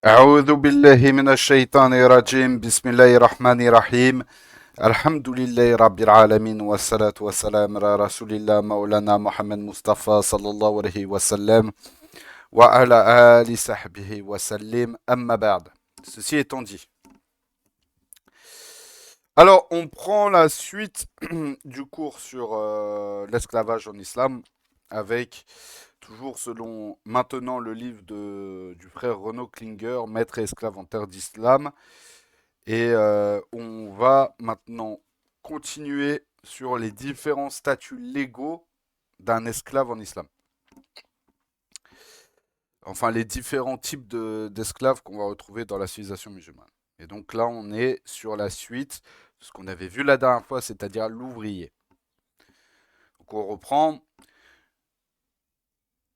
أعوذ بالله من الشيطان الرجيم بسم الله الرحمن الرحيم الحمد لله رب العالمين والصلاة والسلام على رسول الله مولانا محمد مصطفى صلى الله عليه وسلم وعلى آل صحبه وسلم أما بعد. Ceci étant dit. Alors, on prend la suite du cours sur l'esclavage en islam avec toujours selon maintenant le livre du frère Renaud Klinger, Maître et esclave en terre d'islam. Et on va maintenant continuer sur les différents statuts légaux d'un esclave en islam. Enfin, les différents types d'esclaves qu'on va retrouver dans la civilisation musulmane. Et donc là, on est sur la suite de ce qu'on avait vu la dernière fois, c'est-à-dire l'ouvrier. Donc on reprend.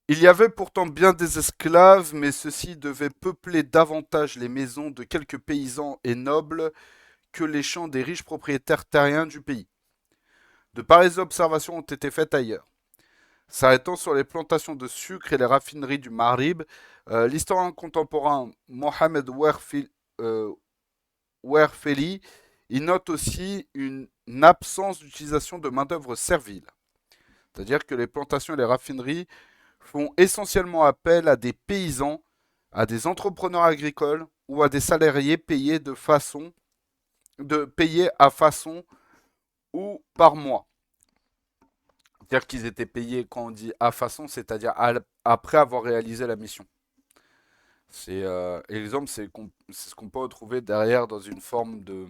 Il y avait pourtant bien des esclaves, mais ceux-ci devaient peupler davantage les maisons de quelques paysans et nobles que les champs des riches propriétaires terriens du pays. De pareilles observations ont été faites ailleurs. S'arrêtant sur les plantations de sucre et les raffineries du Maghrib, l'historien contemporain Mohamed Werfeli il note aussi une absence d'utilisation de main-d'œuvre servile. C'est-à-dire que les plantations et les raffineries font essentiellement appel à des paysans, à des entrepreneurs agricoles ou à des salariés payés à façon ou par mois. C'est-à-dire qu'ils étaient payés quand on dit à façon, c'est-à-dire après avoir réalisé la mission. Exemple, c'est ce qu'on peut retrouver derrière dans une forme de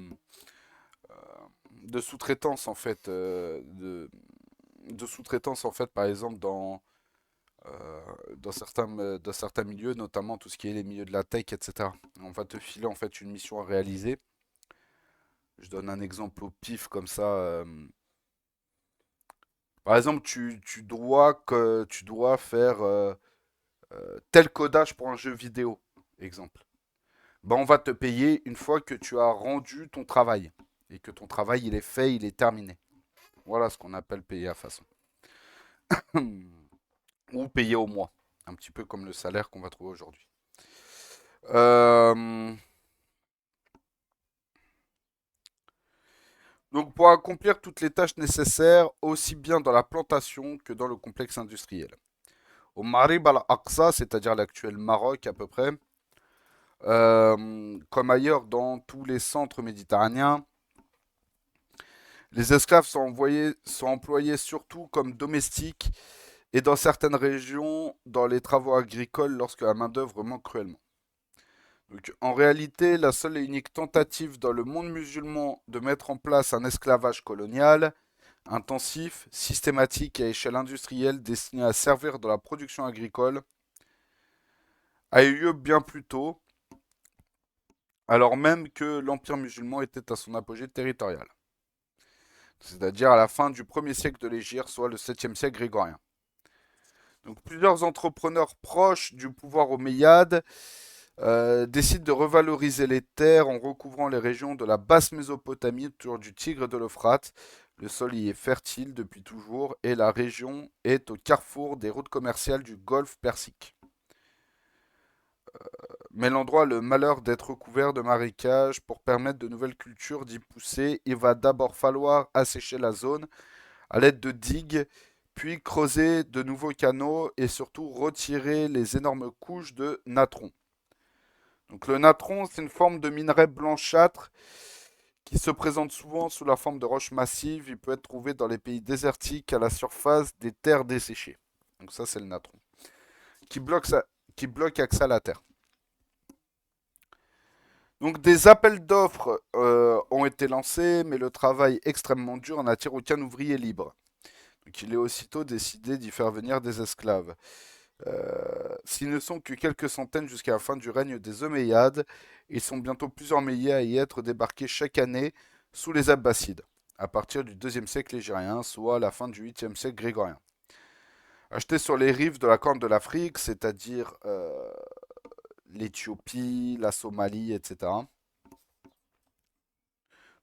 sous-traitance en fait, de sous-traitance en fait, par exemple dans certains milieux, notamment tout ce qui est les milieux de la tech, etc. On va te filer en fait une mission à réaliser. Je donne un exemple au pif comme ça. Par exemple, tu dois faire tel codage pour un jeu vidéo, exemple. Ben, on va te payer une fois que tu as rendu ton travail et que ton travail il est fait, il est terminé. Voilà ce qu'on appelle payer à façon. Ou payer au mois. Un petit peu comme le salaire qu'on va trouver aujourd'hui. Euh, donc pour accomplir toutes les tâches nécessaires, aussi bien dans la plantation que dans le complexe industriel. Au Marib al-Aqsa, c'est-à-dire l'actuel Maroc à peu près, comme ailleurs dans tous les centres méditerranéens, les esclaves sont employés surtout comme domestiques et dans certaines régions dans les travaux agricoles lorsque la main-d'œuvre manque cruellement. Donc, en réalité, la seule et unique tentative dans le monde musulman de mettre en place un esclavage colonial, intensif, systématique et à échelle industrielle destiné à servir dans la production agricole, a eu lieu bien plus tôt, alors même que l'Empire musulman était à son apogée territorial, c'est-à-dire à la fin du 1er siècle de l'Hégire, soit le 7e siècle grégorien. Donc plusieurs entrepreneurs proches du pouvoir omeyyade décident de revaloriser les terres en recouvrant les régions de la basse Mésopotamie autour du Tigre et de l'Euphrate. Le sol y est fertile depuis toujours et la région est au carrefour des routes commerciales du golfe Persique. Mais l'endroit a le malheur d'être recouvert de marécages. Pour permettre de nouvelles cultures d'y pousser, il va d'abord falloir assécher la zone à l'aide de digues, puis creuser de nouveaux canaux et surtout retirer les énormes couches de natron. Donc le natron, c'est une forme de minerai blanchâtre qui se présente souvent sous la forme de roches massives. Il peut être trouvé dans les pays désertiques à la surface des terres desséchées. Donc ça, c'est le natron. Qui bloque, qui bloque accès à la terre. Donc des appels d'offres ont été lancés, mais le travail extrêmement dur n'attire aucun ouvrier libre. Donc il est aussitôt décidé d'y faire venir des esclaves. S'ils ne sont que quelques centaines jusqu'à la fin du règne des Omeyyades, ils sont bientôt plusieurs milliers à y être débarqués chaque année sous les Abbassides, à partir du 2e siècle égérien, soit la fin du 8e siècle grégorien. Achetés sur les rives de la Corne de l'Afrique, c'est-à-dire l'Éthiopie, la Somalie, etc.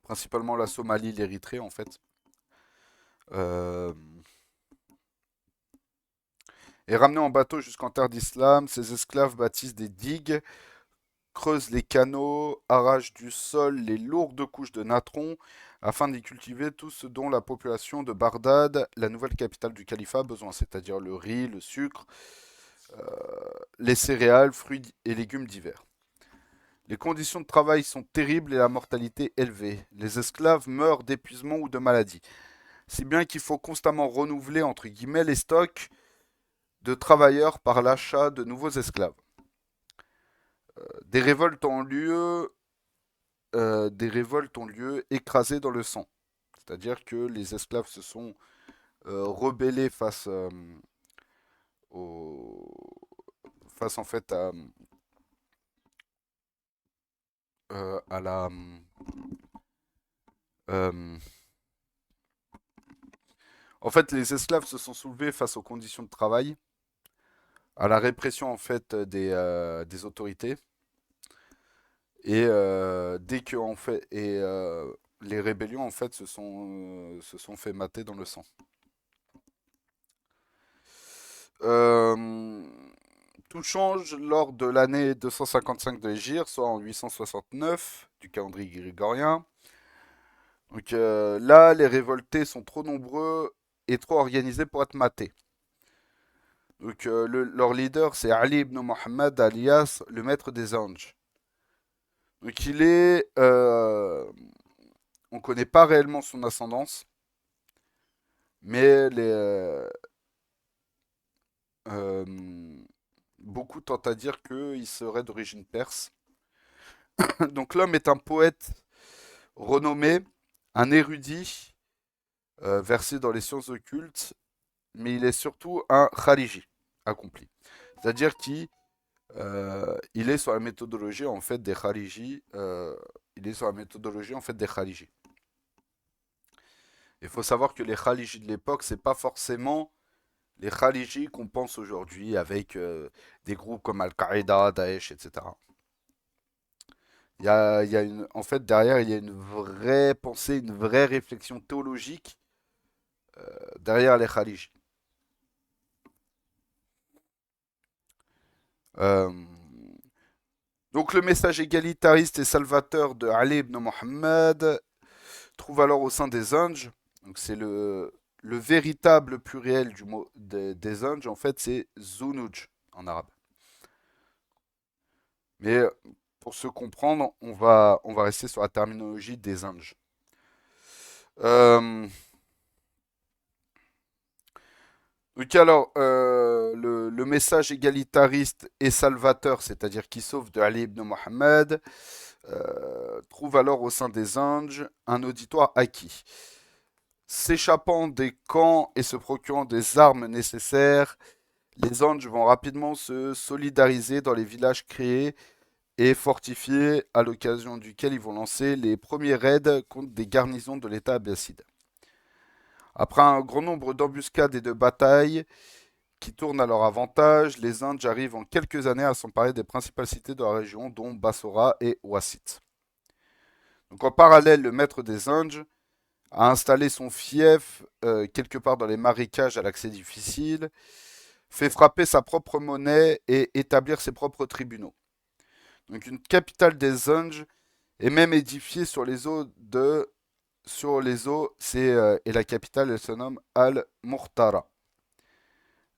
Principalement la Somalie, l'Érythrée en fait. Euh, et ramenés en bateau jusqu'en terre d'islam, ces esclaves bâtissent des digues creusent les canaux, arrachent du sol les lourdes couches de natron afin d'y cultiver tout ce dont la population de Bardad, la nouvelle capitale du califat, a besoin, c'est-à-dire le riz, le sucre, euh, les céréales, fruits et légumes divers. Les conditions de travail sont terribles et la mortalité élevée. Les esclaves meurent d'épuisement ou de maladie. Si bien qu'il faut constamment renouveler entre guillemets les stocks de travailleurs par l'achat de nouveaux esclaves. Des révoltes ont lieu, écrasées dans le sang. C'est-à-dire que les esclaves se sont rebellés au, face en fait à la euh, en fait les esclaves se sont soulevés face aux conditions de travail, à la répression en fait des autorités et dès que en fait les rébellions en fait se sont fait mater dans le sang. Euh, Tout change lors de l'année 255 de l'Hégire, soit en 869 du calendrier grégorien. Donc là, les révoltés sont trop nombreux et trop organisés pour être matés. Donc leur leader, c'est Ali ibn Muhammad alias le maître des anges. Donc on ne connaît pas réellement son ascendance, mais euh, beaucoup tentent à dire qu'il serait d'origine perse. Donc l'homme est un poète renommé, un érudit versé dans les sciences occultes, mais il est surtout un khariji accompli. C'est-à-dire qu'il il est sur la méthodologie en fait des khariji. Il est sur la méthodologie en fait des khariji. Il faut savoir que les khariji de l'époque, c'est pas forcément les khariji qu'on pense aujourd'hui avec des groupes comme Al-Qaïda, Daesh, etc. Il y a en fait, derrière, il y a une vraie pensée, une vraie réflexion théologique derrière les khariji. Euh, donc le message égalitariste et salvateur de Ali ibn Muhammad trouve alors au sein des Anges, donc c'est le véritable pluriel du mot des Anges, en fait c'est Zunuj en arabe. Mais pour se comprendre, on va rester sur la terminologie des Anges. Euh, donc alors, le message égalitariste et salvateur, c'est-à-dire qui sauve de Ali ibn Muhammad, trouve alors au sein des Anges un auditoire acquis. S'échappant des camps et se procurant des armes nécessaires, les Anges vont rapidement se solidariser dans les villages créés et fortifiés, à l'occasion duquel ils vont lancer les premiers raids contre des garnisons de l'État abbasside. Après un grand nombre d'embuscades et de batailles qui tournent à leur avantage, les Indes arrivent en quelques années à s'emparer des principales cités de la région, dont Bassora et Ouassit. Donc en parallèle, le maître des Indes a installé son fief quelque part dans les marécages à l'accès difficile, fait frapper sa propre monnaie et établir ses propres tribunaux. Donc une capitale des Indes est même édifiée sur les eaux, et la capitale elle se nomme Al-Murtara.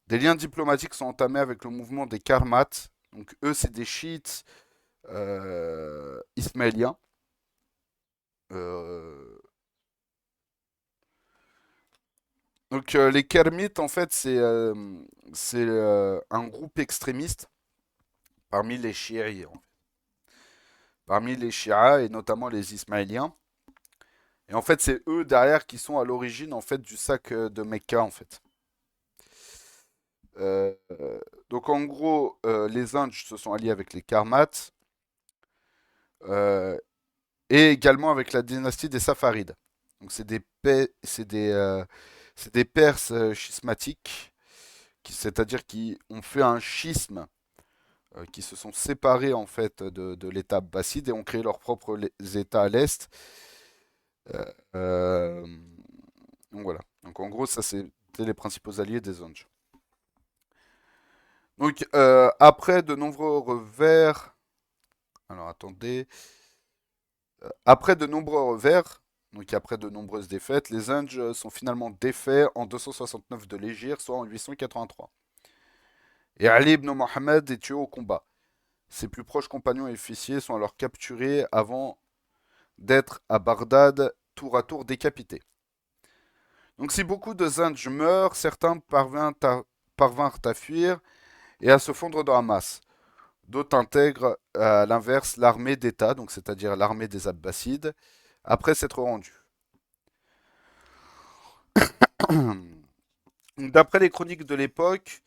Des liens diplomatiques sont entamés avec le mouvement des Karmates. Donc eux, c'est des chiites ismaéliens. Euh, donc les Kermites, en fait, c'est un groupe extrémiste parmi les chiites, parmi les chiites et notamment les ismaéliens. Et en fait, c'est eux derrière qui sont à l'origine en fait du sac de Mecca en fait. Euh, euh, donc en gros, les Indes se sont alliés avec les Karmates euh, et également avec la dynastie des Safarides. Donc c'est des Perses schismatiques, c'est-à-dire qui ont fait un schisme, qui se sont séparés en fait de l'État abbasside et ont créé leurs propres États à l'est. Euh, euh, donc voilà. Donc en gros, ça c'était les principaux alliés des Anges. Donc après de nombreux revers Alors attendez. Après de nombreux revers, donc après de nombreuses défaites, les Indes sont finalement défaits en 269 de l'Hégire, soit en 883. Et Ali ibn Mohammed est tué au combat. Ses plus proches compagnons et officiers sont alors capturés avant d'être à Bagdad tour à tour décapités. Donc si beaucoup de Zinj meurent, certains parvinrent à fuir et à se fondre dans la masse. D'autres intègrent à l'inverse l'armée d'État, donc c'est-à-dire l'armée des Abbassides, après s'être rendus. D'après les chroniques de l'époque,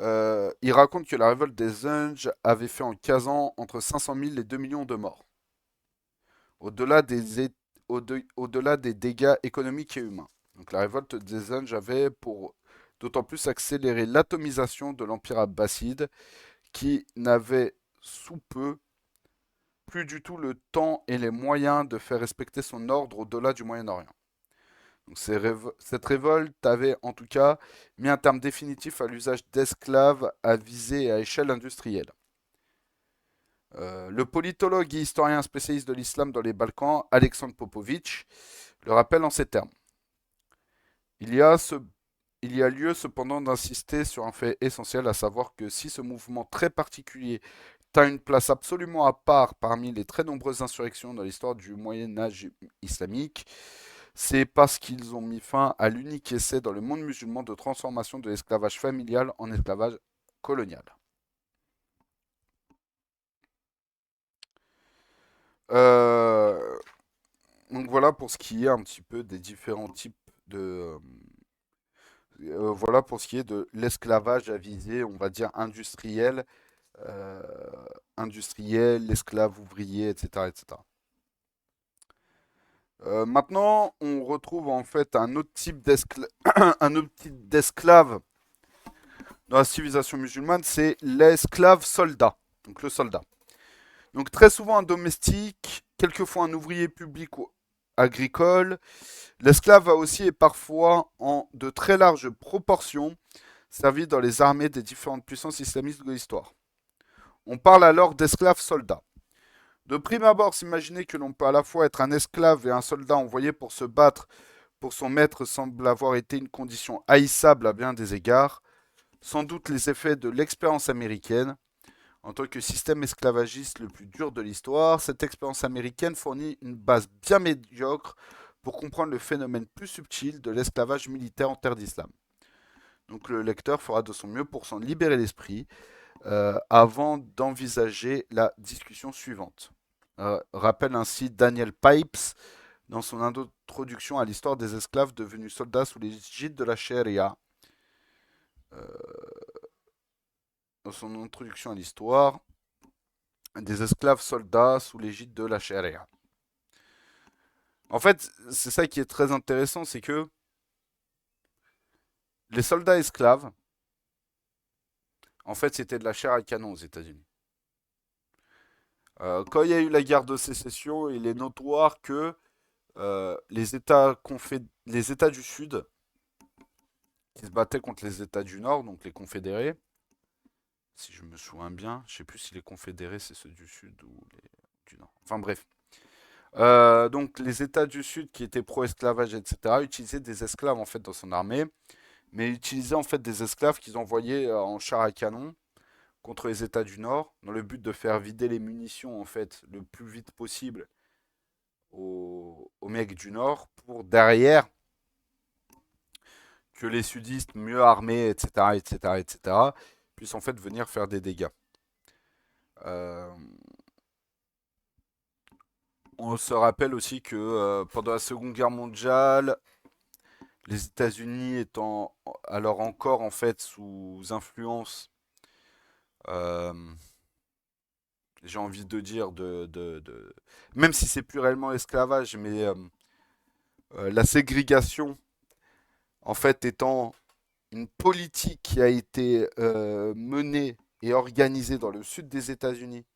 il raconte que la révolte des Zinj avait fait en 15 ans entre 500 000 et 2 millions de morts, au-delà des, au-delà des dégâts économiques et humains. Donc la révolte des Zinj avait pour d'autant plus accéléré l'atomisation de l'empire abbasside, qui n'avait sous peu plus du tout le temps et les moyens de faire respecter son ordre au-delà du Moyen-Orient. Donc cette révolte avait en tout cas mis un terme définitif à l'usage d'esclaves à visée et à échelle industrielle. Le politologue et historien spécialiste de l'islam dans les Balkans, Alexandre Popovitch, le rappelle en ces termes. Il y a, ce, il y a lieu cependant d'insister sur un fait essentiel, à savoir que si ce mouvement très particulier a une place absolument à part parmi les très nombreuses insurrections dans l'histoire du Moyen Âge islamique, c'est parce qu'ils ont mis fin à l'unique essai dans le monde musulman de transformation de l'esclavage familial en esclavage colonial. Euh, donc voilà pour ce qui est un petit peu des différents types de... voilà pour ce qui est de l'esclavage à visée, on va dire industriel, euh, l'esclave ouvrier, etc., etc. Maintenant, on retrouve en fait un autre type un autre type d'esclave dans la civilisation musulmane, c'est l'esclave soldat, donc le soldat. Donc très souvent un domestique, quelquefois un ouvrier public ou agricole. L'esclave a aussi et parfois en de très larges proportions servi dans les armées des différentes puissances islamistes de l'histoire. On parle alors d'esclave soldat. De prime abord, s'imaginer que l'on peut à la fois être un esclave et un soldat envoyé pour se battre pour son maître semble avoir été une condition haïssable à bien des égards, sans doute les effets de l'expérience américaine. En tant que système esclavagiste le plus dur de l'histoire, cette expérience américaine fournit une base bien médiocre pour comprendre le phénomène plus subtil de l'esclavage militaire en terre d'islam. Donc le lecteur fera de son mieux pour s'en libérer l'esprit avant d'envisager la discussion suivante. Rappelle ainsi Daniel Pipes dans son introduction à l'histoire des esclaves devenus soldats sous l'égide de la Sharia. Dans son introduction à l'histoire des esclaves soldats sous l'égide de la Sharia. En fait, c'est ça qui est très intéressant, c'est que les soldats esclaves, en fait, c'était de la chair à canon aux États-Unis. Quand il y a eu la guerre de sécession, il est notoire que les États du Sud, qui se battaient contre les États du Nord, donc les confédérés, si je me souviens bien, je ne sais plus si les confédérés c'est ceux du Sud ou les du Nord. Enfin bref. Donc les États du Sud qui étaient pro-esclavage, etc., utilisaient des esclaves en fait dans son armée, mais utilisaient en fait des esclaves qu'ils envoyaient en char à canon contre les États du Nord, dans le but de faire vider les munitions en fait le plus vite possible aux mecs du Nord, pour derrière que les sudistes mieux armés, etc., etc., etc., puissent en fait venir faire des dégâts. Euh, on se rappelle aussi que pendant la Seconde Guerre mondiale, les États-Unis étant alors encore en fait sous influence, euh, j'ai envie de dire même si c'est plus réellement l'esclavage, mais la ségrégation en fait étant une politique qui a été menée et organisée dans le sud des États-Unis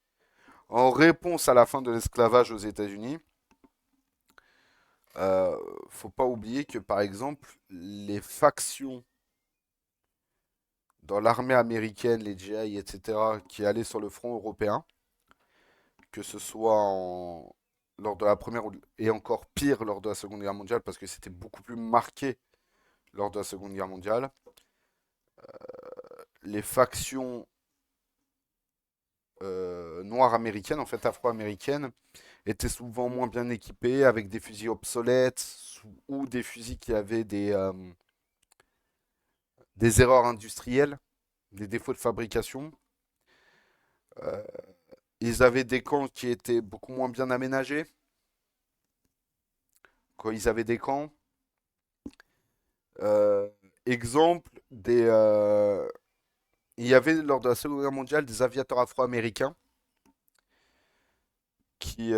en réponse à la fin de l'esclavage aux États-Unis. Faut pas oublier que par exemple les factions dans l'armée américaine, les GI, etc., qui allaient sur le front européen, que ce soit lors de la première et encore pire lors de la Seconde Guerre mondiale, parce que c'était beaucoup plus marqué lors de la Seconde Guerre mondiale. Les factions noires américaines, en fait afro-américaines, étaient souvent moins bien équipées, avec des fusils obsolètes ou des fusils qui avaient des erreurs industrielles, des défauts de fabrication. Euh, Ils avaient des camps qui étaient beaucoup moins bien aménagés. Quand ils avaient des camps, Euh, exemple, il y avait lors de la Seconde Guerre mondiale des aviateurs afro-américains qui,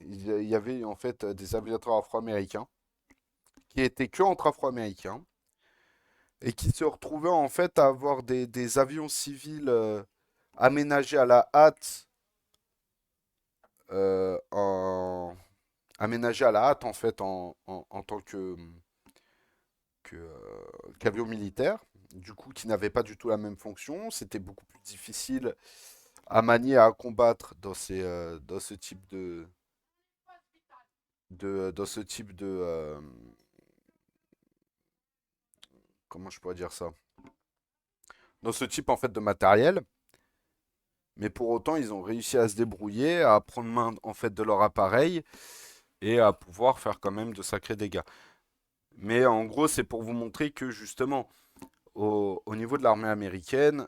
il y avait en fait des aviateurs afro-américains qui étaient que entre afro-américains et qui se retrouvaient en fait à avoir des avions civils aménagés à la hâte, euh, en, aménagés à la hâte en fait en tant qu'avion militaire, du coup qui n'avait pas du tout la même fonction. C'était beaucoup plus difficile à manier, à combattre dans ce type dans ce type comment je pourrais dire ça? Dans ce type en fait de matériel. Mais pour autant, ils ont réussi à se débrouiller, à prendre main en fait de leur appareil et à pouvoir faire quand même de sacrés dégâts. Mais en gros, c'est pour vous montrer que justement, au niveau de l'armée américaine,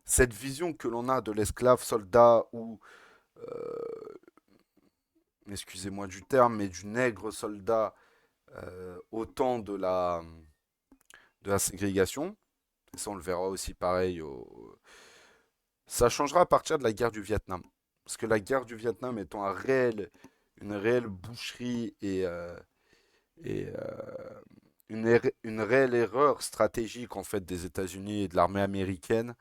cette vision que l'on a de l'esclave soldat ou, excusez-moi du terme, mais du nègre soldat au temps de la ségrégation, et ça on le verra aussi pareil, ça changera à partir de la guerre du Vietnam. Parce que la guerre du Vietnam étant une réelle boucherie et une réelle erreur stratégique en fait des États-Unis et de l'armée américaine,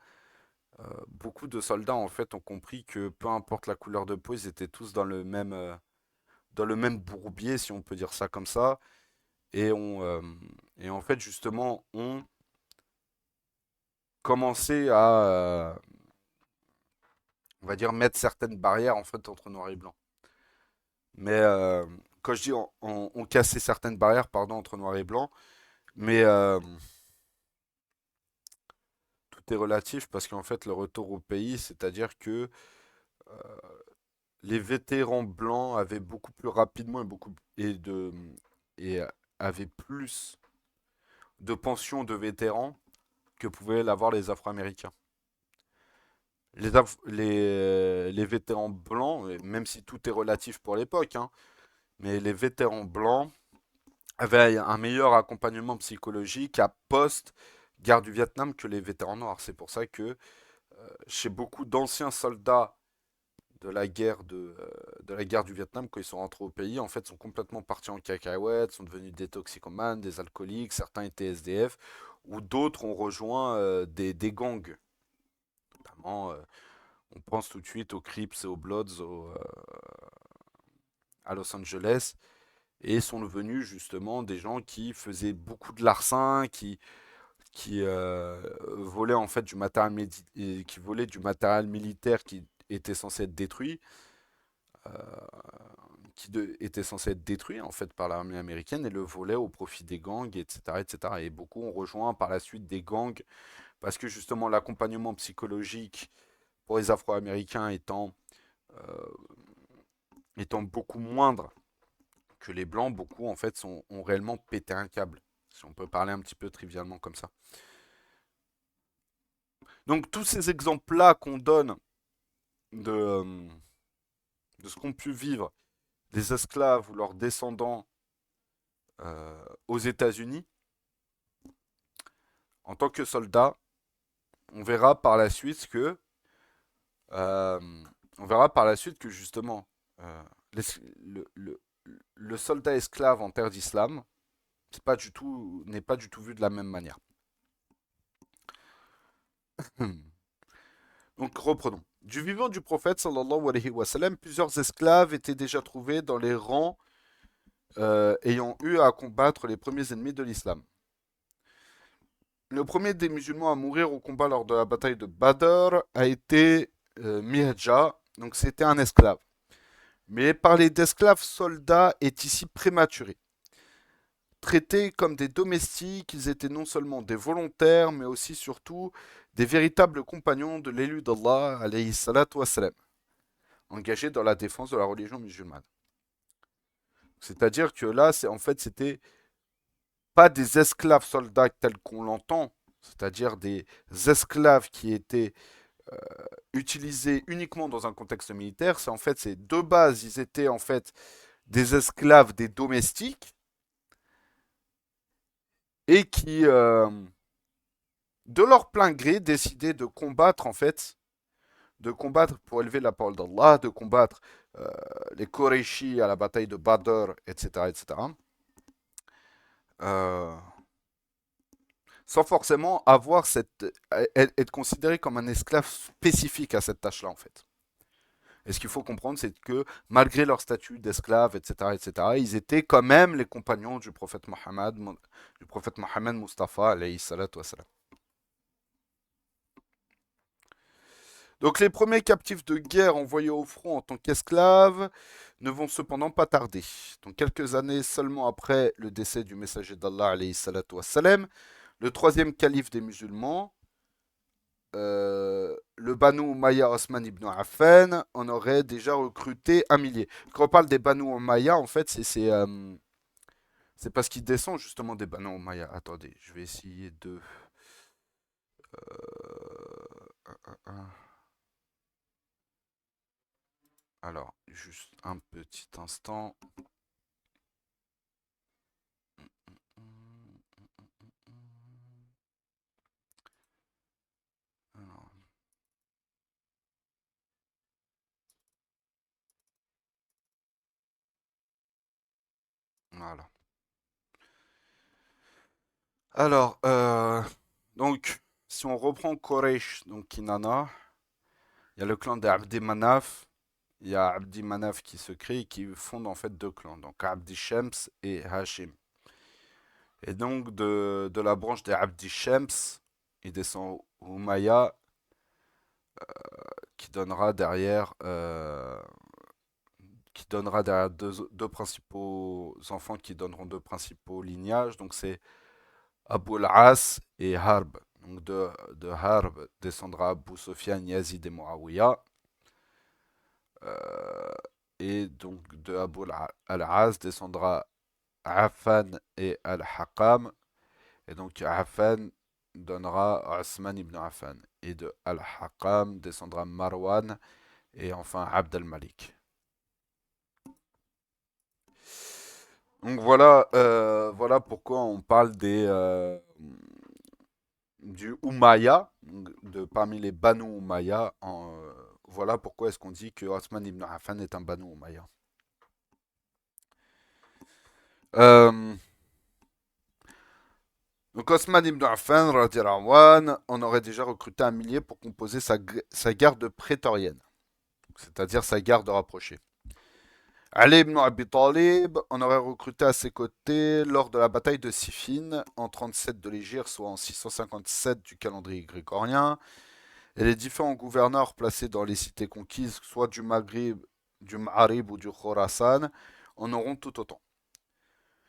beaucoup de soldats en fait ont compris que peu importe la couleur de peau, ils étaient tous dans le même bourbier, si on peut dire ça comme ça, et en fait justement ont commencé à, on va dire, mettre certaines barrières en fait entre noir et blanc. Mais quand je dis on cassait certaines barrières, pardon, entre noir et blanc, mais tout est relatif parce qu'en fait le retour au pays, c'est-à-dire que euh, les vétérans blancs avaient beaucoup plus rapidement et avaient plus de pensions de vétérans que pouvaient l'avoir les Afro-Américains. Les vétérans blancs, et même si tout est relatif pour l'époque, hein, mais les vétérans blancs avaient un meilleur accompagnement psychologique à post-guerre du Vietnam que les vétérans noirs. C'est pour ça que chez beaucoup d'anciens soldats de la guerre du Vietnam, quand ils sont rentrés au pays, en fait, sont complètement partis en cacahuète, sont devenus des toxicomanes, des alcooliques, certains étaient SDF, ou d'autres ont rejoint des gangs. Notamment, on pense tout de suite aux Crips et aux Bloods à Los Angeles, et sont devenus justement des gens qui faisaient beaucoup de larcins, qui volaient en fait qui volaient du matériel militaire qui était censé être détruit, était censé être détruit en fait par l'armée américaine et le volait au profit des gangs, etc., etc. Et beaucoup ont rejoint par la suite des gangs parce que justement l'accompagnement psychologique pour les Afro-Américains euh, étant beaucoup moindre que les Blancs, beaucoup en fait ont réellement pété un câble, si on peut parler un petit peu trivialement comme ça. Donc tous ces exemples-là qu'on donne de, de ce qu'ont pu vivre des esclaves ou leurs descendants aux États-Unis, en tant que soldats, on verra par la suite que euh, on verra par la suite que justement les- le, le- le soldat esclave en terre d'islam n'est pas du tout vu de la même manière. Donc reprenons. Du vivant du prophète sallallahu alayhi wa sallam, plusieurs esclaves étaient déjà trouvés dans les rangs ayant eu à combattre les premiers ennemis de l'islam. Le premier des musulmans à mourir au combat lors de la bataille de Badr a été mihja, donc c'était un esclave. Mais parler d'esclaves soldats est ici prématuré. Traités comme des domestiques, ils étaient non seulement des volontaires, mais aussi surtout des véritables compagnons de l'élu d'Allah, alayhi salatu wassalam, engagés dans la défense de la religion musulmane. C'est-à-dire que là, c'était pas des esclaves soldats tels qu'on l'entend, c'est-à-dire des esclaves qui étaient euh, utilisés uniquement dans un contexte militaire. C'est de base, ils étaient en fait des esclaves, des domestiques, et qui, de leur plein gré, décidaient de combattre en fait, de combattre pour élever la parole d'Allah, de combattre euh, les Qurayshi à la bataille de Badr, etc., etc. Euh, Sans forcément avoir être considéré comme un esclave spécifique à cette tâche-là en fait. Et ce qu'il faut comprendre, c'est que malgré leur statut d'esclave, etc., etc., ils étaient quand même les compagnons du prophète Mohammed Mustafa, alayhi salatu wassalam. Donc les premiers captifs de guerre envoyés au front en tant qu'esclaves ne vont cependant pas tarder. Donc quelques années seulement après le décès du messager d'Allah, alayhi salatu wassalam, le troisième calife des musulmans, le Banu Umayya Osman ibn Affan en aurait déjà recruté 1 millier. Quand on parle des Banu Umayya, en fait, c'est parce qu'ils descendent justement des Banu Umayya. Attendez, je vais essayer de... Alors, juste un petit instant. Alors, voilà. Alors, donc, si on reprend Quraysh, donc Kinana, il y a le clan des Abdi Manaf, il y a Abdi Manaf qui se crée et qui fonde en fait deux clans, donc Abdi Shams et Hashim. Et donc, de la branche des Abdi Shams, il descend Umayya, qui donnera derrière, deux principaux enfants qui donneront deux principaux lignages. Donc, c'est Abu al-As et Harb. Donc de Harb descendra Abu Sufyan, Yazid et Muawiyah. Euh, et donc de Abu al-As descendra Affan et Al-Hakam. Et donc Affan donnera Osman ibn Affan. Et de Al-Hakam descendra Marwan et enfin Abd al-Malik. Donc voilà, voilà pourquoi on parle du Umayya, parmi les Banu Umayya. Voilà pourquoi est-ce qu'on dit que Osman ibn Affan est un Banu Umayya. Euh, donc Osman ibn Affan, radiallahu anhu, on aurait déjà recruté 1 millier pour composer sa garde prétorienne, c'est-à-dire sa garde rapprochée. Ali ibn Abi Talib, on aurait recruté à ses côtés lors de la bataille de Siffin en 37 de l'Hégire, soit en 657 du calendrier grégorien. Et les différents gouverneurs placés dans les cités conquises, soit du Maghrib, du Ma'arib ou du Khorasan, en auront tout autant.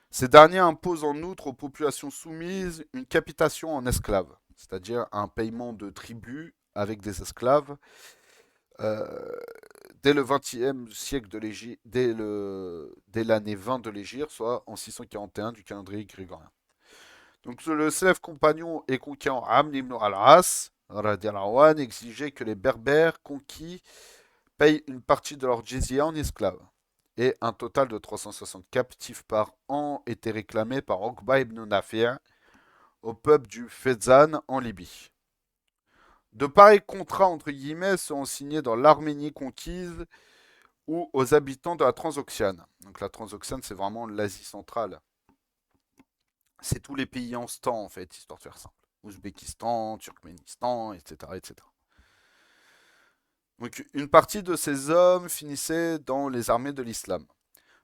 Ces derniers imposent en outre aux populations soumises une capitation en esclaves, c'est-à-dire un paiement de tribut avec des esclaves, euh, dès le 20e siècle de l'Égypte, dès l'année 20 de l'Égypte, soit en 641 du calendrier grégorien. Donc le célèbre compagnon et conquérant Amr ibn al-As exigeait que les Berbères conquis payent une partie de leur jizya en esclaves. Et un total de 360 captifs par an était réclamé par Okba ibn Nafir au peuple du Fezzan en Libye. De pareils contrats entre guillemets seront signés dans l'Arménie conquise ou aux habitants de la Transoxiane. Donc la Transoxiane, c'est vraiment l'Asie centrale. C'est tous les pays en stan, en fait, histoire de faire simple. Ouzbékistan, Turkménistan, etc., etc. Donc une partie de ces hommes finissaient dans les armées de l'islam.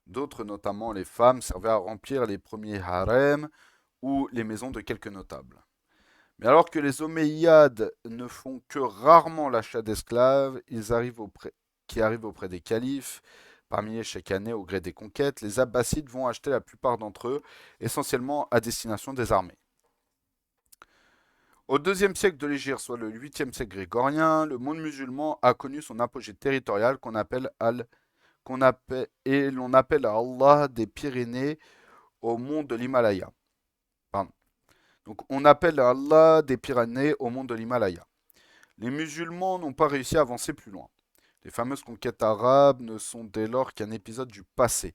D'autres, notamment les femmes, servaient à remplir les premiers harems ou les maisons de quelques notables. Mais alors que les Omeyyades ne font que rarement l'achat d'esclaves, qui arrivent auprès des califes, par milliers chaque année au gré des conquêtes, les Abbassides vont acheter la plupart d'entre eux, essentiellement à destination des armées. Au deuxième siècle de l'Hégire, soit le 8e siècle grégorien, le monde musulman a connu son apogée territorial et l'on appelle Allah des Pyrénées au mont de l'Himalaya. Pardon. Donc on appelle Allah des Pyrénées au mont de l'Himalaya. Les musulmans n'ont pas réussi à avancer plus loin. Les fameuses conquêtes arabes ne sont dès lors qu'un épisode du passé.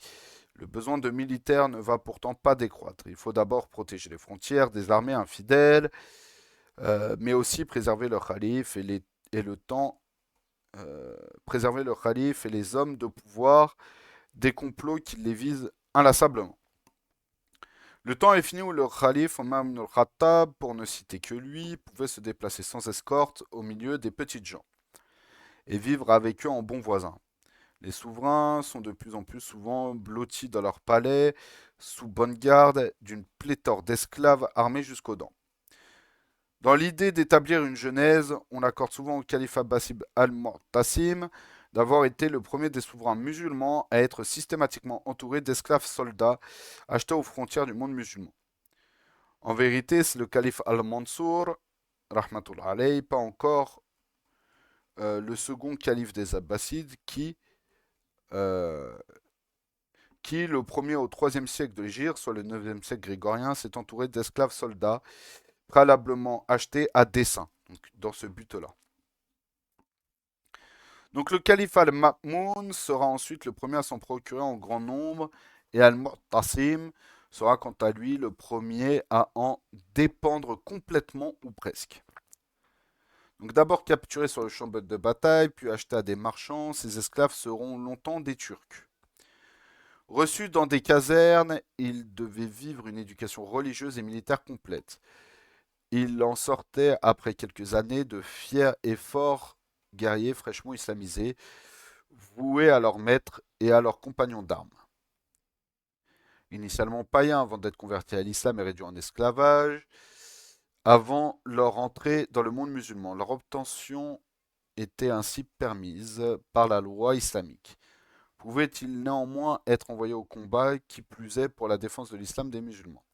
Le besoin de militaires ne va pourtant pas décroître. Il faut d'abord protéger les frontières des armées infidèles, mais aussi préserver leur calife et le temps, préserver leur calife et les hommes de pouvoir des complots qui les visent inlassablement. Le temps est fini où le calife Omar ibn al-Khattab, pour ne citer que lui, pouvait se déplacer sans escorte au milieu des petites gens et vivre avec eux en bons voisins. Les souverains sont de plus en plus souvent blottis dans leur palais, sous bonne garde d'une pléthore d'esclaves armés jusqu'aux dents. Dans l'idée d'établir une genèse, on accorde souvent au calife Abbasid al-Mu'tasim d'avoir été le premier des souverains musulmans à être systématiquement entouré d'esclaves soldats achetés aux frontières du monde musulman. En vérité, c'est le calife al-Mansour, rahmatullah alayhi, pas encore le second calife des Abbassides, euh, qui, le premier au troisième siècle de l'Hégire, soit le neuvième siècle grégorien, s'est entouré d'esclaves soldats préalablement achetés à dessein, donc dans ce but-là. Donc le calife al-Ma'moun sera ensuite le premier à s'en procurer en grand nombre, et al-Mu'tasim sera quant à lui le premier à en dépendre complètement ou presque. Donc d'abord capturés sur le champ de bataille, puis achetés à des marchands, ces esclaves seront longtemps des Turcs. Reçus dans des casernes, ils devaient vivre une éducation religieuse et militaire complète. Ils en sortaient après quelques années de fiers et forts guerriers fraîchement islamisés, voués à leur maître et à leurs compagnons d'armes. Initialement païens avant d'être convertis à l'islam et réduits en esclavage, avant leur entrée dans le monde musulman, leur obtention était ainsi permise par la loi islamique. Pouvait-il néanmoins être envoyé au combat, qui plus est pour la défense de l'islam des musulmans?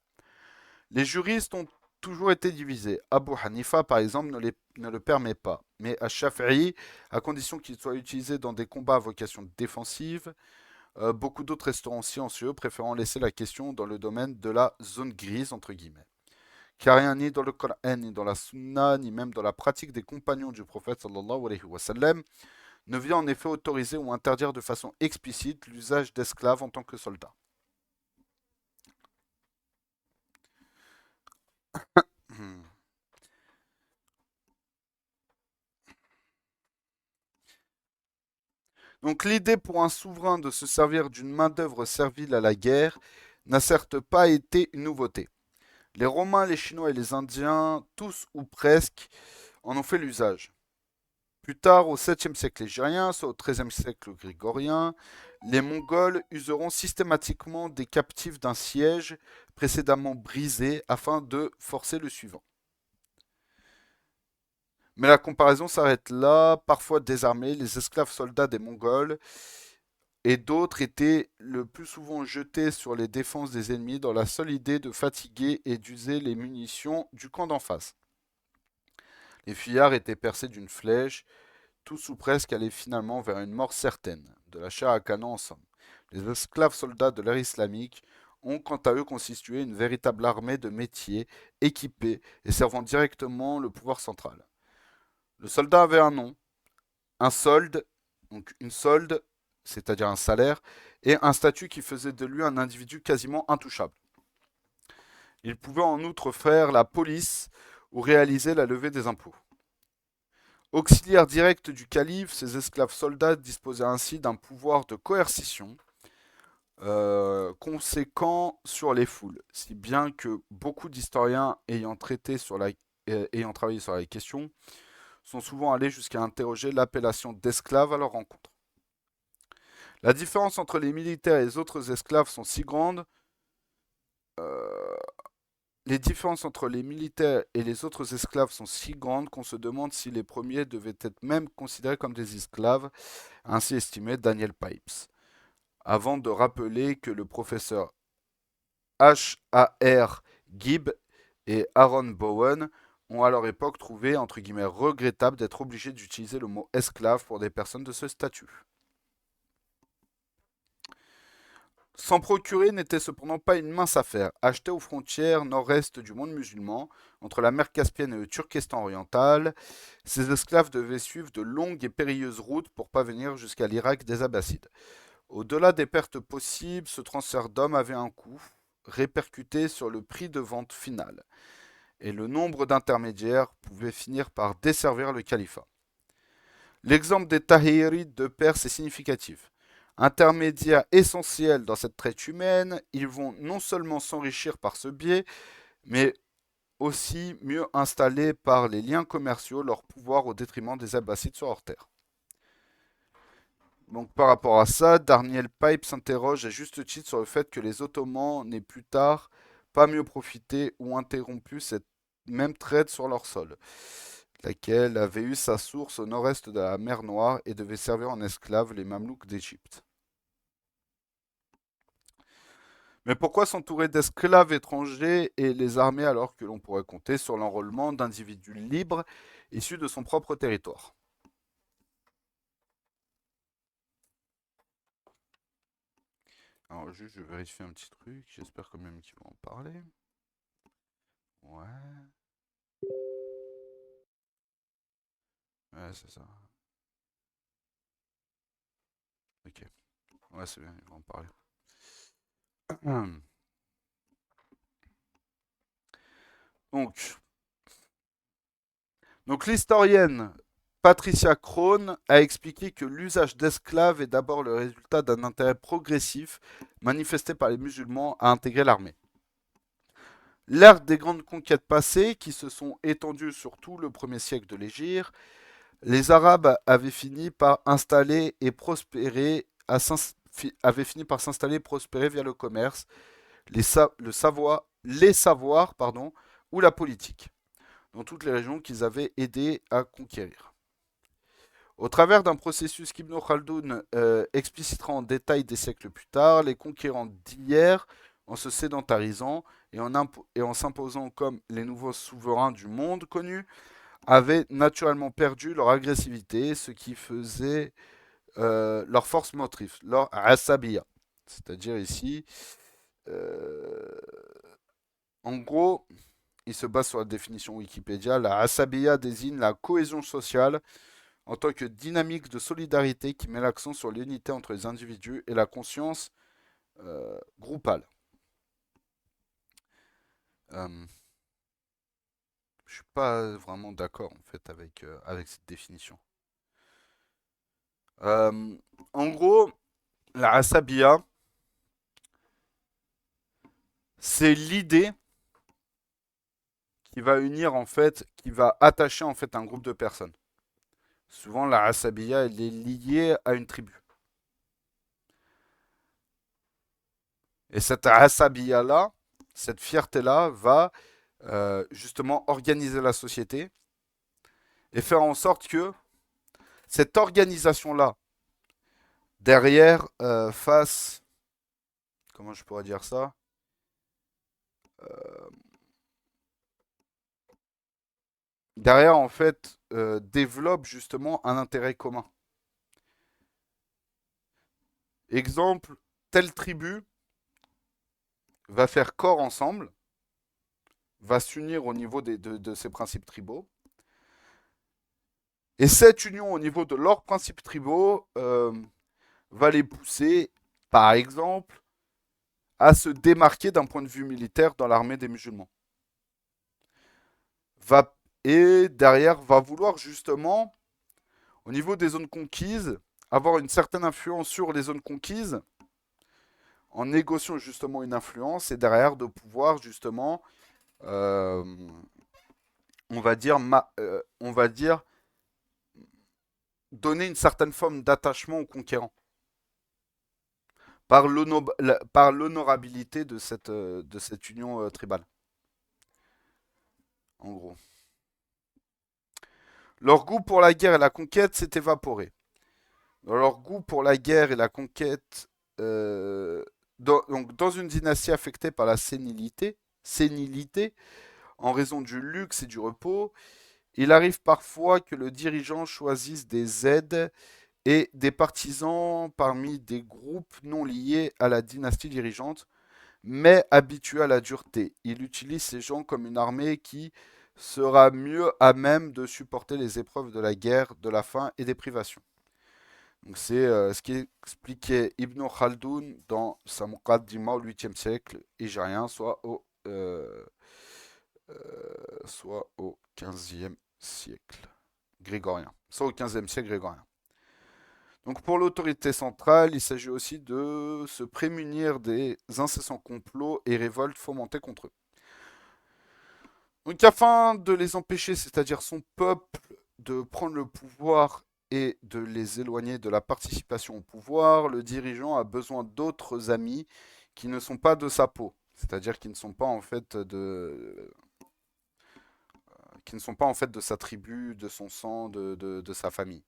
Les juristes ont toujours été divisés. Abu Hanifa, par exemple, ne le permet pas. Mais à Shafi'i, à condition qu'il soit utilisé dans des combats à vocation défensive, beaucoup d'autres resteront silencieux, préférant laisser la question dans le domaine de la zone grise, entre guillemets. Car rien ni dans le Coran, ni dans la Sunna, ni même dans la pratique des compagnons du prophète sallallahu alayhi wa sallam, ne vient en effet autoriser ou interdire de façon explicite l'usage d'esclaves en tant que soldats. Donc l'idée pour un souverain de se servir d'une main-d'œuvre servile à la guerre n'a certes pas été une nouveauté. Les Romains, les Chinois et les Indiens, tous ou presque, en ont fait l'usage. Plus tard, au 7e siècle hégirien, soit au 13e siècle grégorien, les Mongols useront systématiquement des captifs d'un siège précédemment brisé afin de forcer le suivant. Mais la comparaison s'arrête là. Parfois désarmés, les esclaves soldats des Mongols et d'autres étaient le plus souvent jetés sur les défenses des ennemis dans la seule idée de fatiguer et d'user les munitions du camp d'en face. Les fuyards étaient percés d'une flèche, tous ou presque allaient finalement vers une mort certaine, de la chair à canon en somme. Les esclaves soldats de l'ère islamique ont quant à eux constitué une véritable armée de métiers équipés et servant directement le pouvoir central. Le soldat avait un nom, un solde, donc une solde, c'est-à-dire un salaire, et un statut qui faisait de lui un individu quasiment intouchable. Il pouvait en outre faire la police ou réaliser la levée des impôts. Auxiliaire direct du calife, ces esclaves soldats disposaient ainsi d'un pouvoir de coercition conséquent sur les foules, si bien que beaucoup d'historiens ayant travaillé sur la question sont souvent allés jusqu'à interroger l'appellation d'esclave à leur rencontre. La différence entre les militaires et les autres esclaves sont si grande euh, les différences entre les militaires et les autres esclaves sont si grandes qu'on se demande si les premiers devaient être même considérés comme des esclaves, ainsi estimait Daniel Pipes, avant de rappeler que le professeur H.A.R. Gibb et Aaron Bowen ont à leur époque trouvé entre guillemets regrettable d'être obligés d'utiliser le mot esclave pour des personnes de ce statut. S'en procurer n'était cependant pas une mince affaire. Acheté aux frontières nord-est du monde musulman, entre la mer Caspienne et le Turkestan oriental, ces esclaves devaient suivre de longues et périlleuses routes pour parvenir jusqu'à l'Irak des Abbassides. Au-delà des pertes possibles, ce transfert d'hommes avait un coût répercuté sur le prix de vente final, et le nombre d'intermédiaires pouvait finir par desservir le califat. L'exemple des Tahirides de Perse est significatif. Intermédiaires essentiels dans cette traite humaine, ils vont non seulement s'enrichir par ce biais, mais aussi mieux installer par les liens commerciaux leur pouvoir au détriment des Abbassides sur leur terre. Donc par rapport à ça, Daniel Pipe s'interroge à juste titre sur le fait que les Ottomans n'aient plus tard pas mieux profité ou interrompu cette même traite sur leur sol, laquelle avait eu sa source au nord-est de la mer Noire et devait servir en esclaves les Mamelouks d'Égypte. Mais pourquoi s'entourer d'esclaves étrangers et les armer alors que l'on pourrait compter sur l'enrôlement d'individus libres issus de son propre territoire? Alors juste je vérifie un petit truc, j'espère quand même qu'ils vont en parler. Ouais, ouais c'est ça. Ok, ouais c'est bien, ils vont en parler. Donc, donc l'historienne Patricia Crone a expliqué que l'usage d'esclaves est d'abord le résultat d'un intérêt progressif manifesté par les musulmans à intégrer l'armée. L'ère des grandes conquêtes passées, qui se sont étendues sur tout le premier siècle de l'Hégire, les Arabes avaient fini par installer et prospérer avaient fini par s'installer et prospérer via le commerce, les savoirs ou la politique, dans toutes les régions qu'ils avaient aidé à conquérir. Au travers d'un processus qu'Ibn Khaldoun explicitera en détail des siècles plus tard, les conquérants d'hier, en se sédentarisant et en s'imposant comme les nouveaux souverains du monde connu, avaient naturellement perdu leur agressivité, ce qui faisait leur force motrice, leur asabiya. C'est-à-dire ici, euh, en gros, il se base sur la définition Wikipédia, la asabiya désigne la cohésion sociale en tant que dynamique de solidarité qui met l'accent sur l'unité entre les individus et la conscience groupale. Euh, je suis pas vraiment d'accord en fait avec cette définition. Euh, En gros, la asabiya, c'est l'idée qui va unir en fait, qui va attacher en fait un groupe de personnes. Souvent, la asabiya, elle est liée à une tribu. Et cette asabiya-là, cette fierté-là, va justement organiser la société et faire en sorte que cette organisation-là, derrière, fasse, comment je pourrais dire ça, euh, derrière, en fait, développe justement un intérêt commun. Exemple, telle tribu va faire corps ensemble, va s'unir au niveau de ses principes tribaux. Et cette union au niveau de leurs principes tribaux va les pousser, par exemple, à se démarquer d'un point de vue militaire dans l'armée des musulmans. Va, et derrière, va vouloir justement, au niveau des zones conquises, avoir une certaine influence sur les zones conquises, en négociant justement une influence, et derrière de pouvoir justement, euh, on va dire, donner une certaine forme d'attachement aux conquérants par l'honorabilité de cette union tribale. en gros. Leur goût pour la guerre et la conquête s'est évaporé. Dans leur goût pour la guerre et la conquête, donc dans une dynastie affectée par la sénilité, en raison du luxe et du repos, il arrive parfois que le dirigeant choisisse des aides et des partisans parmi des groupes non liés à la dynastie dirigeante, mais habitués à la dureté. Il utilise ces gens comme une armée qui sera mieux à même de supporter les épreuves de la guerre, de la faim et des privations. Donc c'est ce qui expliquait Ibn Khaldoun dans sa Muqaddimah au 8e siècle hégérien, soit au 15e siècle grégorien. Soit au 15e siècle grégorien. Donc pour l'autorité centrale, il s'agit aussi de se prémunir des incessants complots et révoltes fomentés contre eux. Donc afin de les empêcher, c'est-à-dire son peuple, de prendre le pouvoir et de les éloigner de la participation au pouvoir, le dirigeant a besoin d'autres amis qui ne sont pas de sa peau, c'est-à-dire qui ne sont pas en fait de sa tribu, de son sang, de sa famille,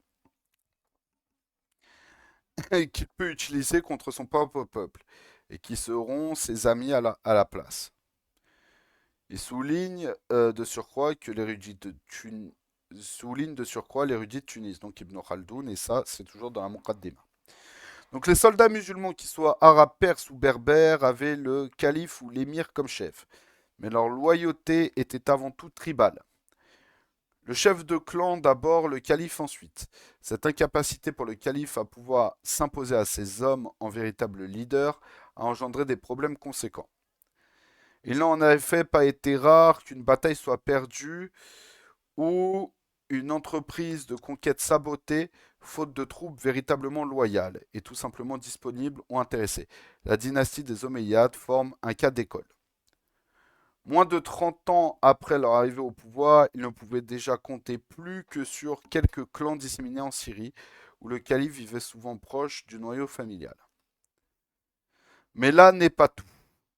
et qu'il peut utiliser contre son propre peuple, et qui seront ses amis à la place. Il souligne de surcroît l'érudit de Tunis, donc Ibn Khaldoun, et ça, c'est toujours dans la Muqaddimah. Donc les soldats musulmans, qu'ils soient arabes, perses ou berbères, avaient le calife ou l'émir comme chef. Mais leur loyauté était avant tout tribale. Le chef de clan d'abord, le calife ensuite. Cette incapacité pour le calife à pouvoir s'imposer à ses hommes en véritable leader a engendré des problèmes conséquents. Il n'en a en effet pas été rare qu'une bataille soit perdue ou une entreprise de conquête sabotée, faute de troupes véritablement loyales et tout simplement disponibles ou intéressées. La dynastie des Omeyyades forme un cas d'école. Moins de 30 ans après leur arrivée au pouvoir, ils ne pouvaient déjà compter plus que sur quelques clans disséminés en Syrie, où le calife vivait souvent proche du noyau familial. Mais là n'est pas tout.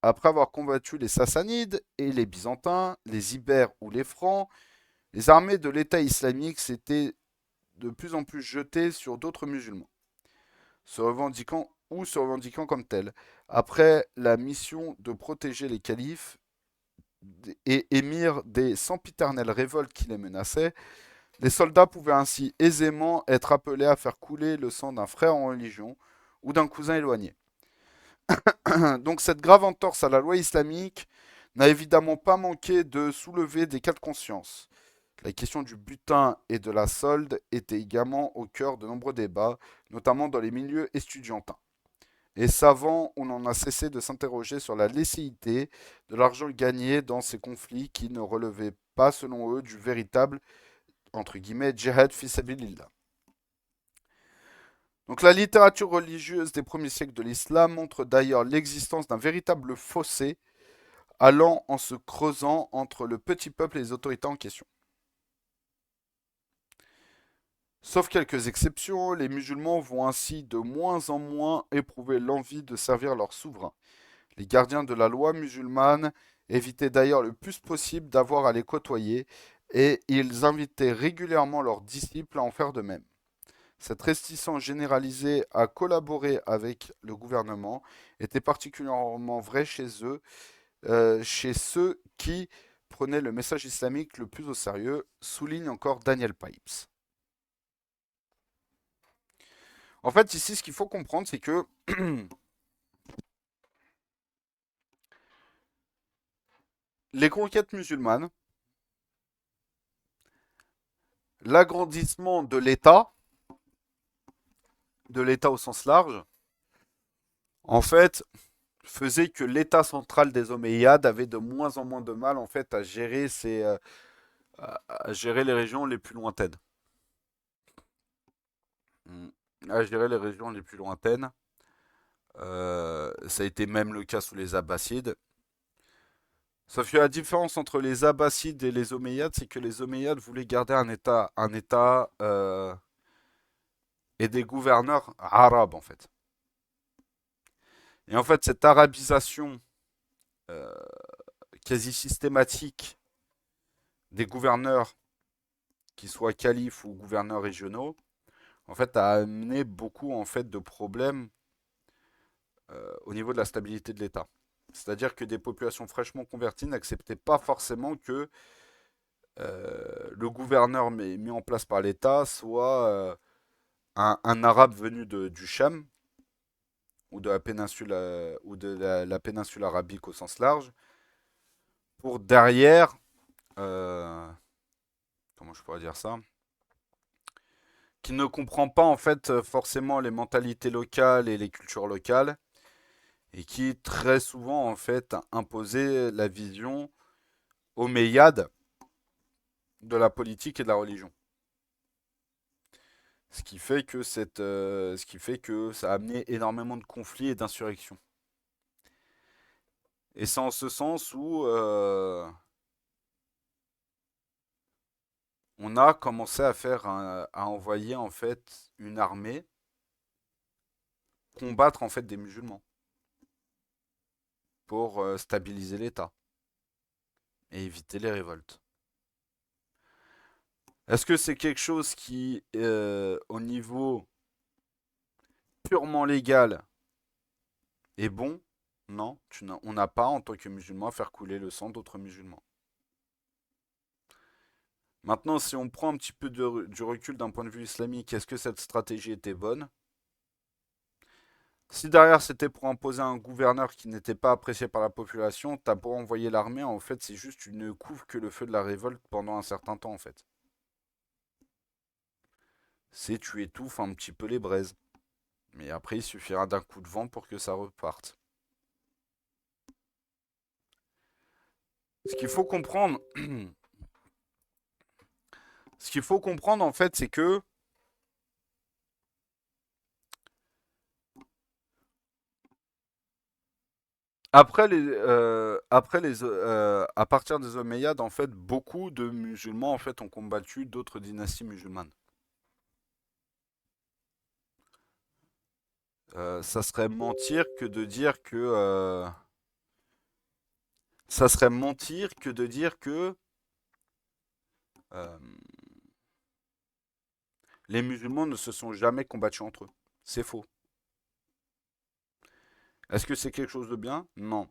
Après avoir combattu les Sassanides et les Byzantins, les Ibères ou les Francs, les armées de l'État islamique s'étaient de plus en plus jetées sur d'autres musulmans, se revendiquant comme tels. Après la mission de protéger les califes et émirs des sempiternelles révoltes qui les menaçaient, les soldats pouvaient ainsi aisément être appelés à faire couler le sang d'un frère en religion ou d'un cousin éloigné. Donc cette grave entorse à la loi islamique n'a évidemment pas manqué de soulever des cas de conscience. La question du butin et de la solde était également au cœur de nombreux débats, notamment dans les milieux estudiantins. Les savants, on n'en a cessé de s'interroger sur la licéité de l'argent gagné dans ces conflits qui ne relevaient pas, selon eux, du véritable, entre guillemets, djihad fi sabilillah. Donc la littérature religieuse des premiers siècles de l'islam montre d'ailleurs l'existence d'un véritable fossé allant en se creusant entre le petit peuple et les autorités en question. Sauf quelques exceptions, les musulmans vont ainsi de moins en moins éprouver l'envie de servir leur souverain. Les gardiens de la loi musulmane évitaient d'ailleurs le plus possible d'avoir à les côtoyer et ils invitaient régulièrement leurs disciples à en faire de même. Cette réticence généralisée à collaborer avec le gouvernement était particulièrement vraie chez ceux qui prenaient le message islamique le plus au sérieux, souligne encore Daniel Pipes. En fait, ici, ce qu'il faut comprendre, c'est que les conquêtes musulmanes, l'agrandissement de l'État au sens large, en fait, faisait que l'État central des Omeyyades avait de moins en moins de mal en fait à gérer les régions les plus lointaines. Mm. À gérer les régions les plus lointaines. Ça a été même le cas sous les Abbassides. Sauf que la différence entre les Abbassides et les Omeyyades, c'est que les Omeyyades voulaient garder un État et des gouverneurs arabes en fait. Et en fait, cette arabisation euh, quasi systématique des gouverneurs qui soient califes ou gouverneurs régionaux, en fait, a amené beaucoup en fait de problèmes au niveau de la stabilité de l'État. C'est-à-dire que des populations fraîchement converties n'acceptaient pas forcément que le gouverneur mis en place par l'État soit un arabe venu du Cham ou de la péninsule ou de la péninsule arabique au sens large, pour derrière, euh, comment je pourrais dire ça, qui ne comprend pas en fait forcément les mentalités locales et les cultures locales, et qui très souvent en fait imposait la vision omeyyade de la politique et de la religion. Ce qui fait que ça a amené énormément de conflits et d'insurrections. Et c'est en ce sens où on a commencé à envoyer en fait une armée combattre en fait des musulmans pour stabiliser l'État et éviter les révoltes. Est-ce que c'est quelque chose qui, au niveau purement légal, est bon? Non, on n'a pas en tant que musulman à faire couler le sang d'autres musulmans. Maintenant, si on prend un petit peu du recul d'un point de vue islamique, est-ce que cette stratégie était bonne? Si derrière c'était pour imposer un gouverneur qui n'était pas apprécié par la population, t'as beau envoyer l'armée, en fait c'est juste tu ne couvres que le feu de la révolte pendant un certain temps en fait. C'est tu étouffes un petit peu les braises. Mais après il suffira d'un coup de vent pour que ça reparte. Ce qu'il faut comprendre, ce qu'il faut comprendre en fait c'est que à partir des Omeyyades, en fait, beaucoup de musulmans en fait ont combattu d'autres dynasties musulmanes. Ça serait mentir que de dire que ça serait mentir que de dire que euh, les musulmans ne se sont jamais combattus entre eux. C'est faux. Est-ce que c'est quelque chose de bien? Non.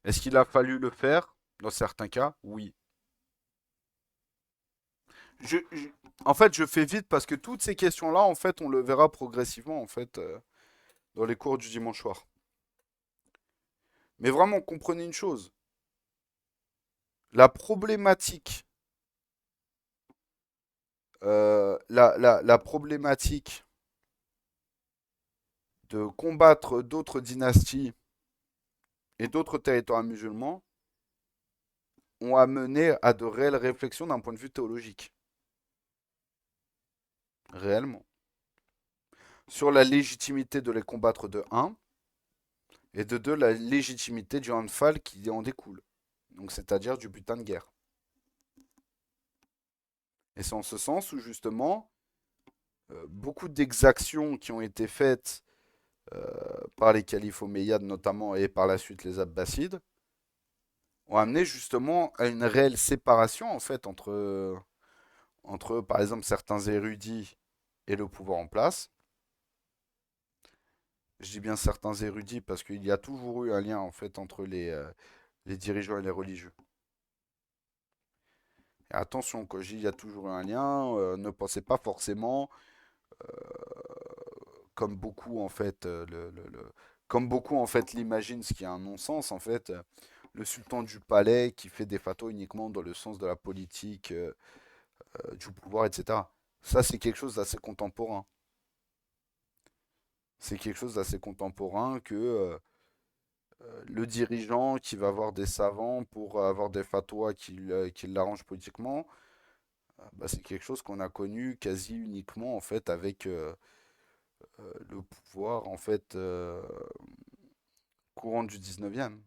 Est-ce qu'il a fallu le faire? Dans certains cas, oui. Je, je- En fait, je fais vite parce que toutes ces questions-là, en fait, on le verra progressivement, en fait, dans les cours du dimanche soir. Mais vraiment, comprenez une chose. La problématique, la problématique de combattre d'autres dynasties et d'autres territoires musulmans ont amené à de réelles réflexions d'un point de vue théologique. Réellement. Sur la légitimité de les combattre de un, et de deux, la légitimité du Hanfal qui en découle. Donc c'est-à-dire du butin de guerre. Et c'est en ce sens où justement, beaucoup d'exactions qui ont été faites euh, par les califes omeyyades notamment et par la suite les abbassides ont amené justement à une réelle séparation en fait entre par exemple certains érudits et le pouvoir en place. Je dis bien certains érudits parce qu'il y a toujours eu un lien en fait entre les dirigeants et les religieux. Et attention, quand je dis il y a toujours eu un lien, ne pensez pas forcément comme beaucoup en fait comme beaucoup en fait l'imaginent, ce qui est un non-sens en fait. Le sultan du palais qui fait des fatwas uniquement dans le sens de la politique, du pouvoir, etc. Ça, c'est quelque chose d'assez contemporain. C'est quelque chose d'assez contemporain que le dirigeant qui va avoir des savants pour avoir des fatwas qui l'arrangent politiquement, bah, c'est quelque chose qu'on a connu quasi uniquement en fait avec le pouvoir en fait courant du 19e.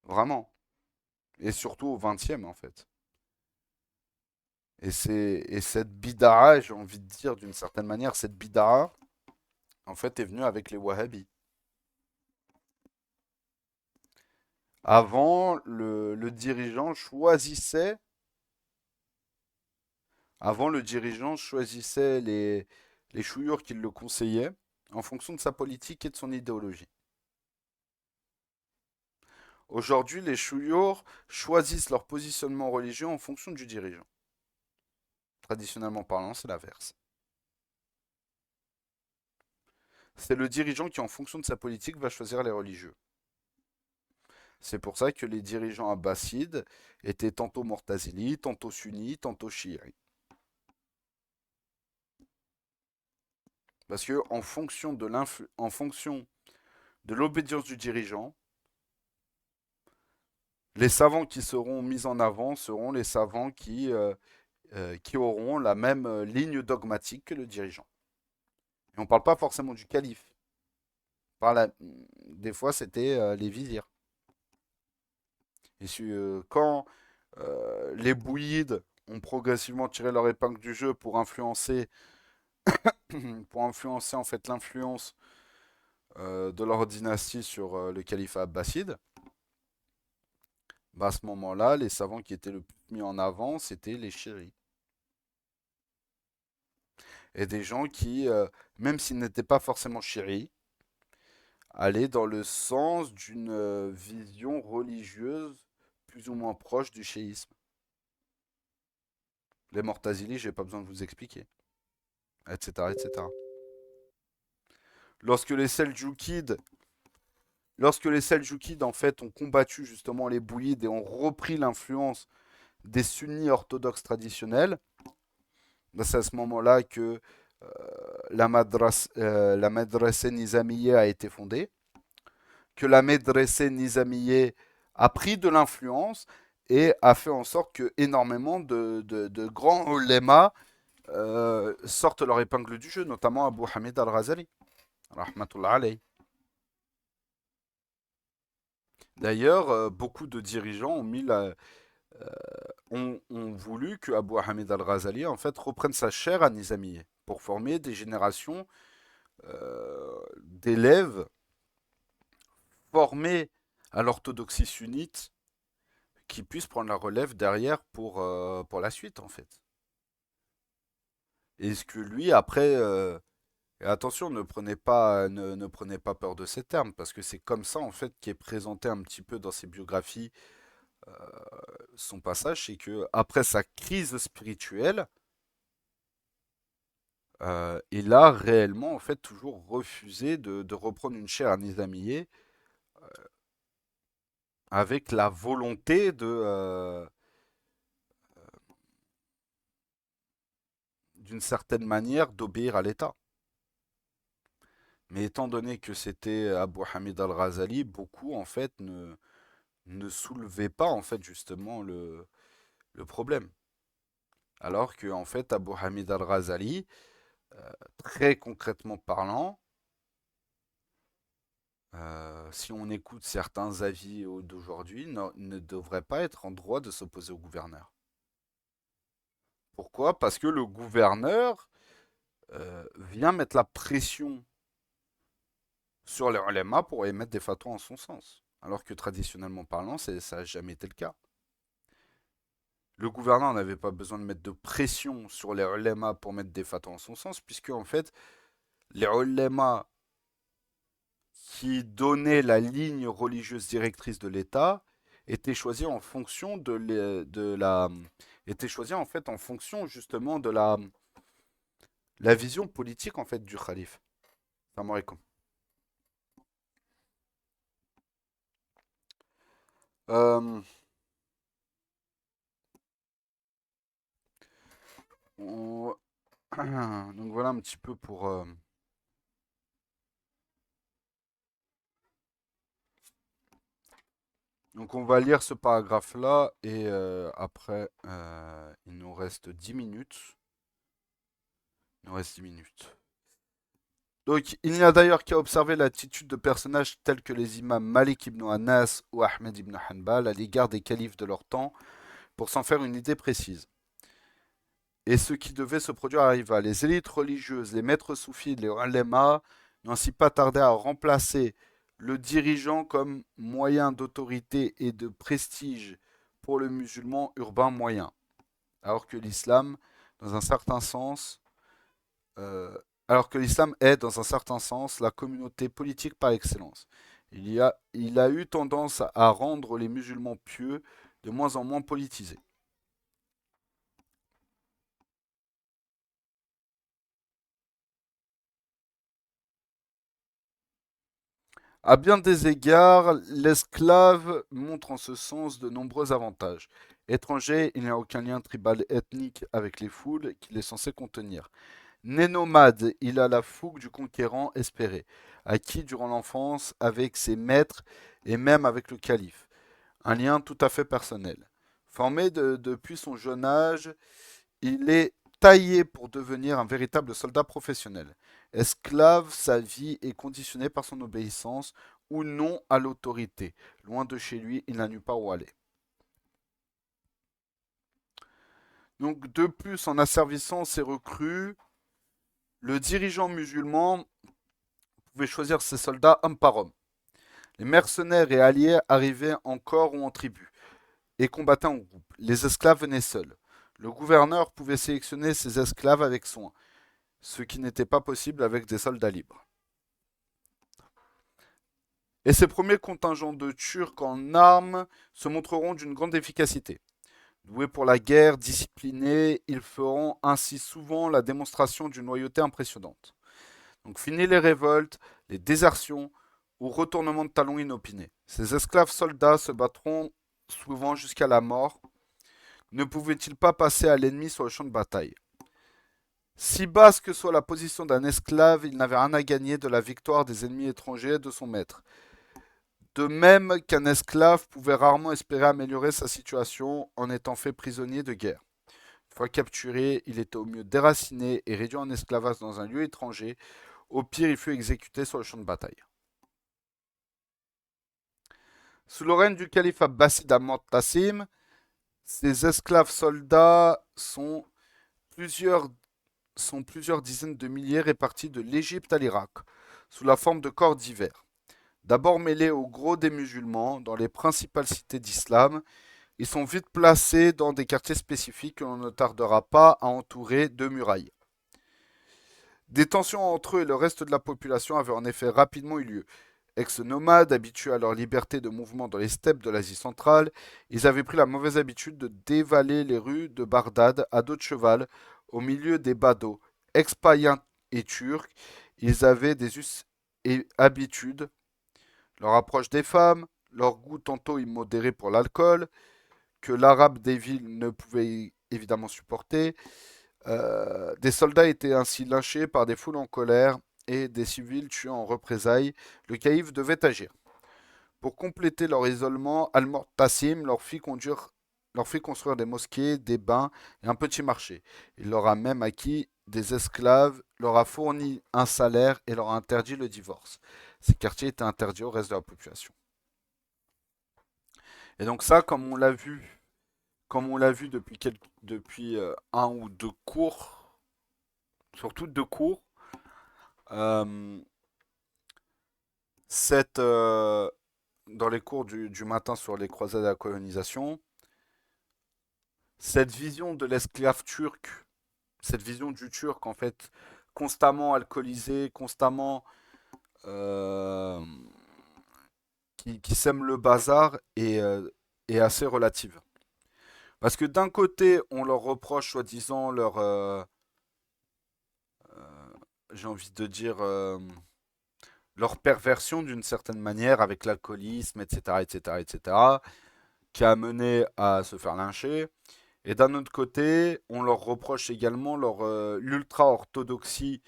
Vraiment. Et surtout au 20e en fait. Et cette bid'a, j'ai envie de dire d'une certaine manière, cette bid'a, en fait, est venue avec les Wahhabis. Avant, le dirigeant choisissait les chouïours qui le conseillaient en fonction de sa politique et de son idéologie. Aujourd'hui, les chouïours choisissent leur positionnement religieux en fonction du dirigeant. Traditionnellement parlant, c'est l'inverse. C'est le dirigeant qui, en fonction de sa politique, va choisir les religieux. C'est pour ça que les dirigeants abbassides étaient tantôt Mortazili, tantôt sunnites, tantôt chiites. Parce que en fonction de l'obédience du dirigeant, les savants qui seront mis en avant seront les savants qui auront la même ligne dogmatique que le dirigeant. Et on ne parle pas forcément du calife. Des fois, c'était les vizirs. Quand les bouillides ont progressivement tiré leur épingle du jeu pour influencer en fait l'influence de leur dynastie sur le califat abbasside, bah à ce moment-là, les savants qui étaient le plus mis en avant, c'était les chiites. Et des gens qui, même s'ils n'étaient pas forcément chiites, allaient dans le sens d'une vision religieuse plus ou moins proche du chiisme. Les Mortazili, j'ai pas besoin de vous expliquer, etc., etc. Lorsque les Seldjoukides, lorsque les Seldjoukides en fait ont combattu justement les Bouyides et ont repris l'influence des sunnis orthodoxes traditionnels, bah, c'est à ce moment-là que la Madrasa Nizamiye a été fondée, que la Madrasa Nizamiye a pris de l'influence et a fait en sorte que énormément de grands ulémas sortent leur épingle du jeu, notamment Abu Hamid al-Ghazali, rahmatullah alayhi. D'ailleurs, beaucoup de dirigeants ont voulu que Abu Hamid al-Ghazali en fait reprenne sa chaire à Nizamiye pour former des générations d'élèves formés à l'orthodoxie sunnite qui puissent prendre la relève derrière pour la suite en fait. Et ce que lui après et attention, ne prenez pas peur de ces termes, parce que c'est comme ça en fait qui est présenté un petit peu dans ses biographies euh, son passage, c'est que après sa crise spirituelle, il a réellement en fait toujours refusé de reprendre une chaire à Nizamiye avec la volonté d'une certaine manière d'obéir à l'État. Mais étant donné que c'était Abu Hamid al-Ghazali, beaucoup en fait ne soulevaient pas en fait justement le problème. Alors que en fait Abu Hamid al-Ghazali, très concrètement parlant, si on écoute certains avis d'aujourd'hui, ne devrait pas être en droit de s'opposer au gouverneur. Pourquoi? Parce que le gouverneur vient mettre la pression sur les ulémas pour émettre des fatwas en son sens. Alors que traditionnellement parlant, ça n'a jamais été le cas. Le gouverneur n'avait pas besoin de mettre de pression sur les ulémas pour mettre des fatwas en son sens, puisque en fait, les ulémas qui donnaient la ligne religieuse directrice de l'État étaient choisis en fonction étaient choisis en fait en fonction justement de la vision politique en fait du calife. Salam alaikum. Euh, on- Donc voilà un petit peu pour. Donc on va lire ce paragraphe-là et après il nous reste 10 minutes. Il nous reste 10 minutes. Donc il n'y a d'ailleurs qu'à observer l'attitude de personnages tels que les imams Malik ibn Anas ou Ahmed ibn Hanbal à l'égard des califes de leur temps pour s'en faire une idée précise. Et ce qui devait se produire arriva. Les élites religieuses, les maîtres soufis, les ulémas n'ont ainsi pas tardé à remplacer le dirigeant comme moyen d'autorité et de prestige pour le musulman urbain moyen, alors que l'islam, dans un certain sens, euh, alors que l'islam est, dans un certain sens, la communauté politique par excellence. Il a eu tendance à rendre les musulmans pieux de moins en moins politisés. À bien des égards, l'esclave montre en ce sens de nombreux avantages. Étranger, il n'y a aucun lien tribal ethnique avec les foules qu'il est censé contenir. Né nomade, il a la fougue du conquérant espéré, acquis durant l'enfance avec ses maîtres et même avec le calife. Un lien tout à fait personnel. Formé depuis son jeune âge, il est taillé pour devenir un véritable soldat professionnel. Esclave, sa vie est conditionnée par son obéissance ou non à l'autorité. Loin de chez lui, il n'a nulle part où aller. Donc de plus, en asservissant ses recrues, le dirigeant musulman pouvait choisir ses soldats homme par homme. Les mercenaires et alliés arrivaient en corps ou en tribu et combattaient en groupe. Les esclaves venaient seuls. Le gouverneur pouvait sélectionner ses esclaves avec soin, ce qui n'était pas possible avec des soldats libres. Et ces premiers contingents de Turcs en armes se montreront d'une grande efficacité. Doués pour la guerre, disciplinés, ils feront ainsi souvent la démonstration d'une loyauté impressionnante. Donc fini les révoltes, les désertions ou retournements de talons inopinés. Ces esclaves soldats se battront souvent jusqu'à la mort. Ne pouvaient-ils pas passer à l'ennemi sur le champ de bataille? Si basse que soit la position d'un esclave, il n'avait rien à gagner de la victoire des ennemis étrangers et de son maître. De même qu'un esclave pouvait rarement espérer améliorer sa situation en étant fait prisonnier de guerre. Une fois capturé, il était au mieux déraciné et réduit en esclavage dans un lieu étranger. Au pire, il fut exécuté sur le champ de bataille. Sous le règne du calife abbasside Ahmad Tassim, ces esclaves soldats plusieurs, sont plusieurs dizaines de milliers répartis de l'Égypte à l'Irak, sous la forme de corps divers. D'abord mêlés au gros des musulmans dans les principales cités d'islam, ils sont vite placés dans des quartiers spécifiques que l'on ne tardera pas à entourer de murailles. Des tensions entre eux et le reste de la population avaient en effet rapidement eu lieu. Ex-nomades, habitués à leur liberté de mouvement dans les steppes de l'Asie centrale, ils avaient pris la mauvaise habitude de dévaler les rues de Bagdad à dos de cheval, au milieu des badauds. Ex-païens et turcs, ils avaient des us et habitudes, leur approche des femmes, leur goût tantôt immodéré pour l'alcool, que l'arabe des villes ne pouvait évidemment supporter. Des soldats étaient ainsi lynchés par des foules en colère et des civils tués en représailles. Le calife devait agir. Pour compléter leur isolement, Al-Mu'tasim leur fit construire des mosquées, des bains et un petit marché. Il leur a même acquis des esclaves, leur a fourni un salaire et leur a interdit le divorce. Ces quartiers étaient interdits au reste de la population. Et donc ça, comme on l'a vu depuis un ou deux cours, surtout deux cours, euh, cette, dans les cours du matin sur les croisades et la colonisation, cette vision de l'esclave turc, cette vision du turc en fait, constamment alcoolisé, constamment euh, qui sème le bazar est assez relative. Parce que d'un côté, on leur reproche soi-disant j'ai envie de dire, leur perversion d'une certaine manière avec l'alcoolisme, etc., etc., etc., qui a mené à se faire lyncher. Et d'un autre côté, on leur reproche également l'ultra-orthodoxie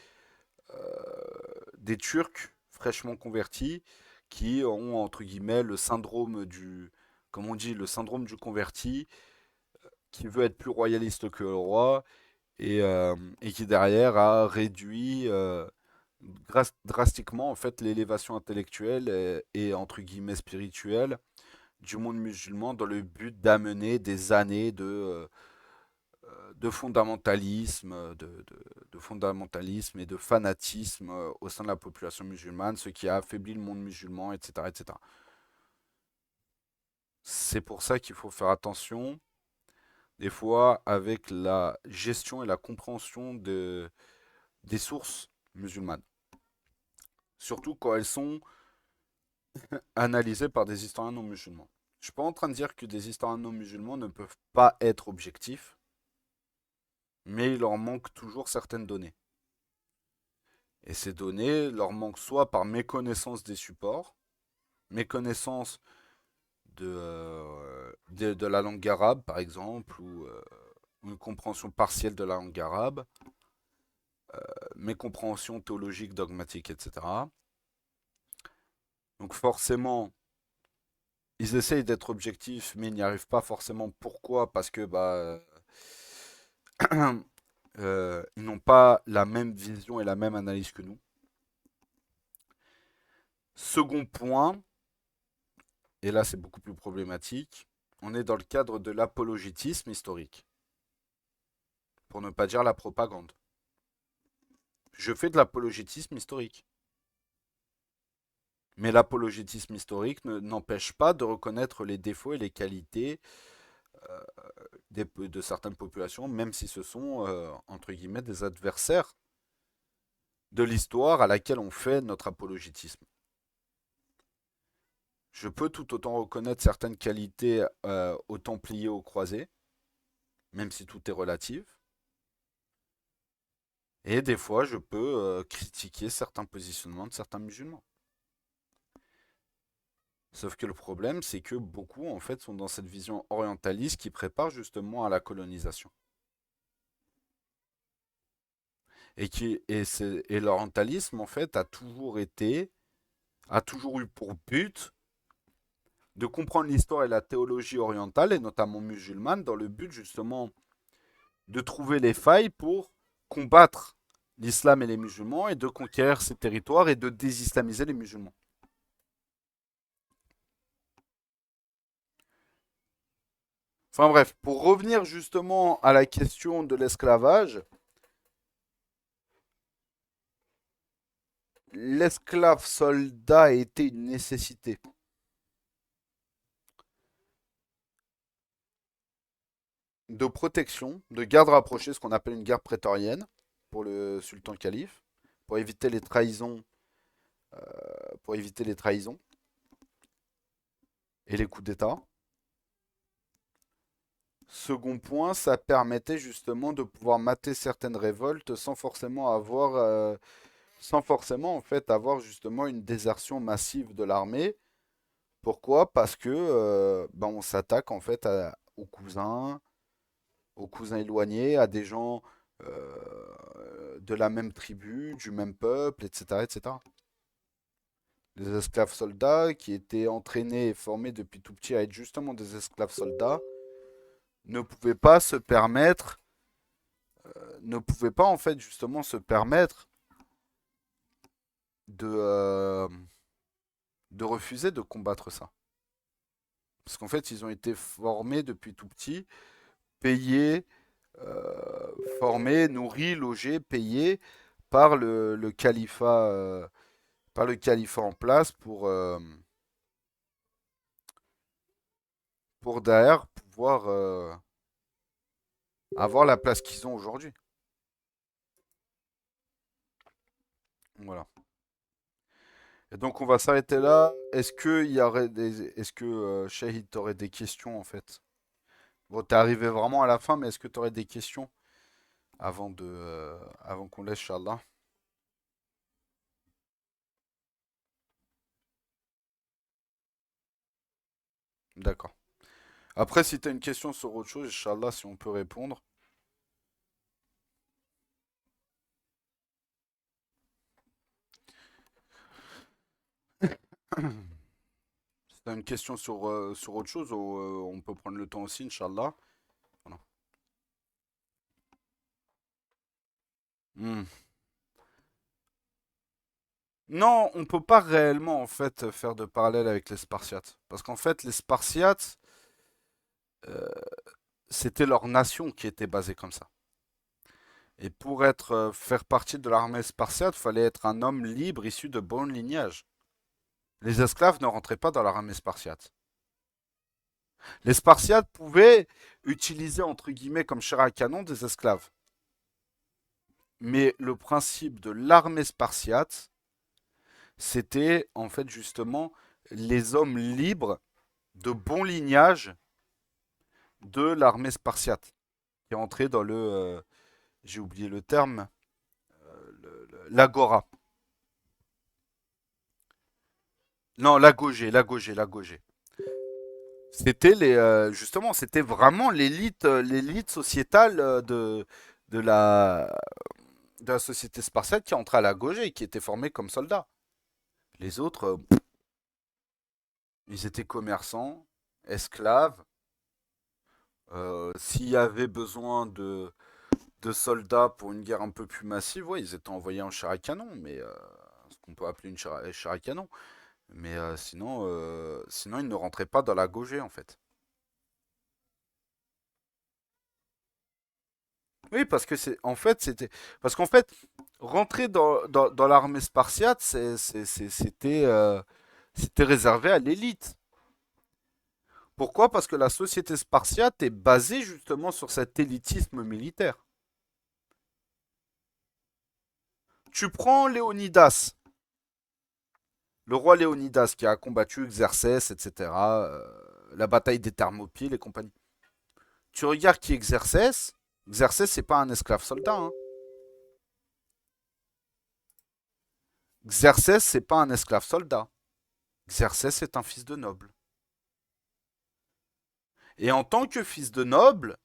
des Turcs fraîchement convertis, qui ont entre guillemets le syndrome comme on dit, le syndrome du converti, qui veut être plus royaliste que le roi, et qui derrière a réduit drastiquement en fait l'élévation intellectuelle et entre guillemets spirituelle du monde musulman dans le but d'amener des années de fondamentalisme, de fondamentalisme et de fanatisme au sein de la population musulmane, ce qui a affaibli le monde musulman, etc., etc. C'est pour ça qu'il faut faire attention, des fois, avec la gestion et la compréhension des sources musulmanes. Surtout quand elles sont analysées par des historiens non musulmans. Je suis pas en train de dire que des historiens non musulmans ne peuvent pas être objectifs, mais il leur manque toujours certaines données. Et ces données leur manquent soit par méconnaissance des supports, méconnaissance de la langue arabe, par exemple, ou une compréhension partielle de la langue arabe, mécompréhension théologique, dogmatique, etc. Donc forcément, ils essayent d'être objectifs, mais ils n'y arrivent pas forcément. Pourquoi? Parce que ils n'ont pas la même vision et la même analyse que nous. Second point, et là c'est beaucoup plus problématique, on est dans le cadre de l'apologétisme historique, pour ne pas dire la propagande. Je fais de l'apologétisme historique. Mais l'apologétisme historique n'empêche pas de reconnaître les défauts et les qualités euh, de certaines populations, même si ce sont, entre guillemets, des adversaires de l'histoire à laquelle on fait notre apologétisme. Je peux tout autant reconnaître certaines qualités aux Templiers, aux Croisés, même si tout est relatif. Et des fois, je peux critiquer certains positionnements de certains musulmans. Sauf que le problème, c'est que beaucoup, en fait, sont dans cette vision orientaliste qui prépare justement à la colonisation. Et l'orientalisme, en fait, a toujours eu pour but de comprendre l'histoire et la théologie orientale, et notamment musulmane, dans le but justement de trouver les failles pour combattre l'islam et les musulmans, et de conquérir ces territoires et de désislamiser les musulmans. Enfin bref, pour revenir justement à la question de l'esclavage, l'esclave soldat était une nécessité de protection, de garde rapprochée, ce qu'on appelle une garde prétorienne pour le sultan calife, pour éviter les trahisons, pour éviter les trahisons et les coups d'État. Second point, ça permettait justement de pouvoir mater certaines révoltes sans forcément en fait avoir justement une désertion massive de l'armée. Pourquoi? Parce que on s'attaque en fait aux cousins éloignés, à des gens de la même tribu, du même peuple, etc., etc. Les esclaves soldats qui étaient entraînés et formés depuis tout petit à être justement des esclaves soldats ne pouvaient pas se permettre, ne pouvaient pas en fait justement se permettre de, de refuser de combattre ça. Parce qu'en fait, ils ont été formés depuis tout petit, payés, formés, nourris, logés, payés par par le califat en place pour derrière pouvoir avoir la place qu'ils ont aujourd'hui. Voilà. Et donc on va s'arrêter là. Est-ce que Shahid t'aurais des questions en fait? Bon, t'es arrivé vraiment à la fin, mais est-ce que t'aurais des questions avant qu'on laisse Inch'Allah? D'accord. Après, si t'as une question sur autre chose, Inch'Allah, si on peut répondre. Si t'as une question sur autre chose, on peut prendre le temps aussi, Inch'Allah. Voilà. Hmm. Non, on peut pas réellement en fait faire de parallèle avec les Spartiates. Parce qu'en fait, les Spartiates, euh, c'était leur nation qui était basée comme ça. Et pour faire partie de l'armée spartiate, il fallait être un homme libre issu de bon lignage. Les esclaves ne rentraient pas dans l'armée spartiate. Les Spartiates pouvaient utiliser entre guillemets comme chair à canon des esclaves. Mais le principe de l'armée spartiate, c'était en fait justement les hommes libres de bon lignage de l'armée spartiate qui est entré dans j'ai oublié le terme, l'agora. Non, l'agogé. C'était justement, c'était vraiment l'élite sociétale de la, de la société spartiate qui entrait à l'agogé et qui était formée comme soldats. Les autres, ils étaient commerçants, esclaves. S'il y avait besoin de soldats pour une guerre un peu plus massive, ouais, ils étaient envoyés en char à canon, mais ce qu'on peut appeler une char à canon. Mais sinon, ils ne rentraient pas dans la Gaugée, en fait. Oui, parce que parce qu'en fait, rentrer dans l'armée spartiate, c'était réservé à l'élite. Pourquoi? Parce que la société spartiate est basée justement sur cet élitisme militaire. Tu prends Léonidas, le roi Léonidas qui a combattu Xerxès, etc., la bataille des Thermopyles et compagnie. Tu regardes qui est Xerxès. Xerxès, c'est pas un esclave soldat, hein. Xerxès, c'est pas un esclave soldat. Xerxès est un fils de noble. Et en tant que fils de noble,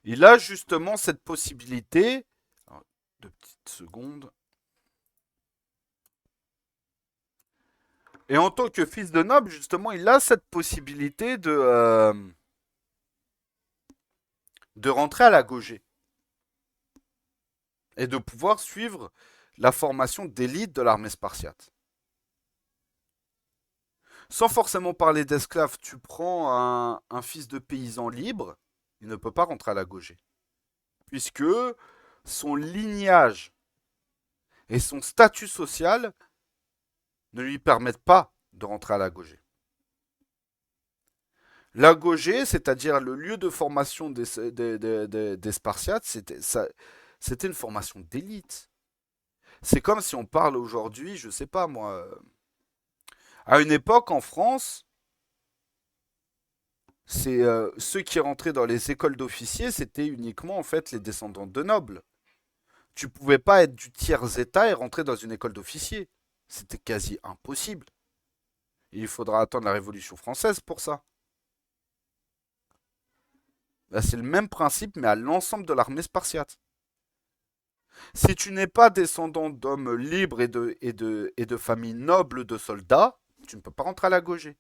il a justement cette possibilité. Alors, 2 petites secondes. Et en tant que fils de noble, justement, il a cette possibilité de rentrer à la Gaugée et de pouvoir suivre la formation d'élite de l'armée spartiate. Sans forcément parler d'esclaves, tu prends un fils de paysan libre, il ne peut pas rentrer à la Gaugée. Puisque son lignage et son statut social ne lui permettent pas de rentrer à la Gaugée. La Gaugée, c'est-à-dire le lieu de formation des Spartiates, c'était une formation d'élite. C'est comme si on parle aujourd'hui, je sais pas moi, à une époque en France, c'est ceux qui rentraient dans les écoles d'officiers, c'était uniquement en fait les descendants de nobles. Tu pouvais pas être du tiers état et rentrer dans une école d'officiers. C'était quasi impossible. Et il faudra attendre la Révolution française pour ça. Là, c'est le même principe, mais à l'ensemble de l'armée spartiate. Si tu n'es pas descendant d'hommes libres et de familles nobles de soldats, tu ne peux pas rentrer à la Gaugée.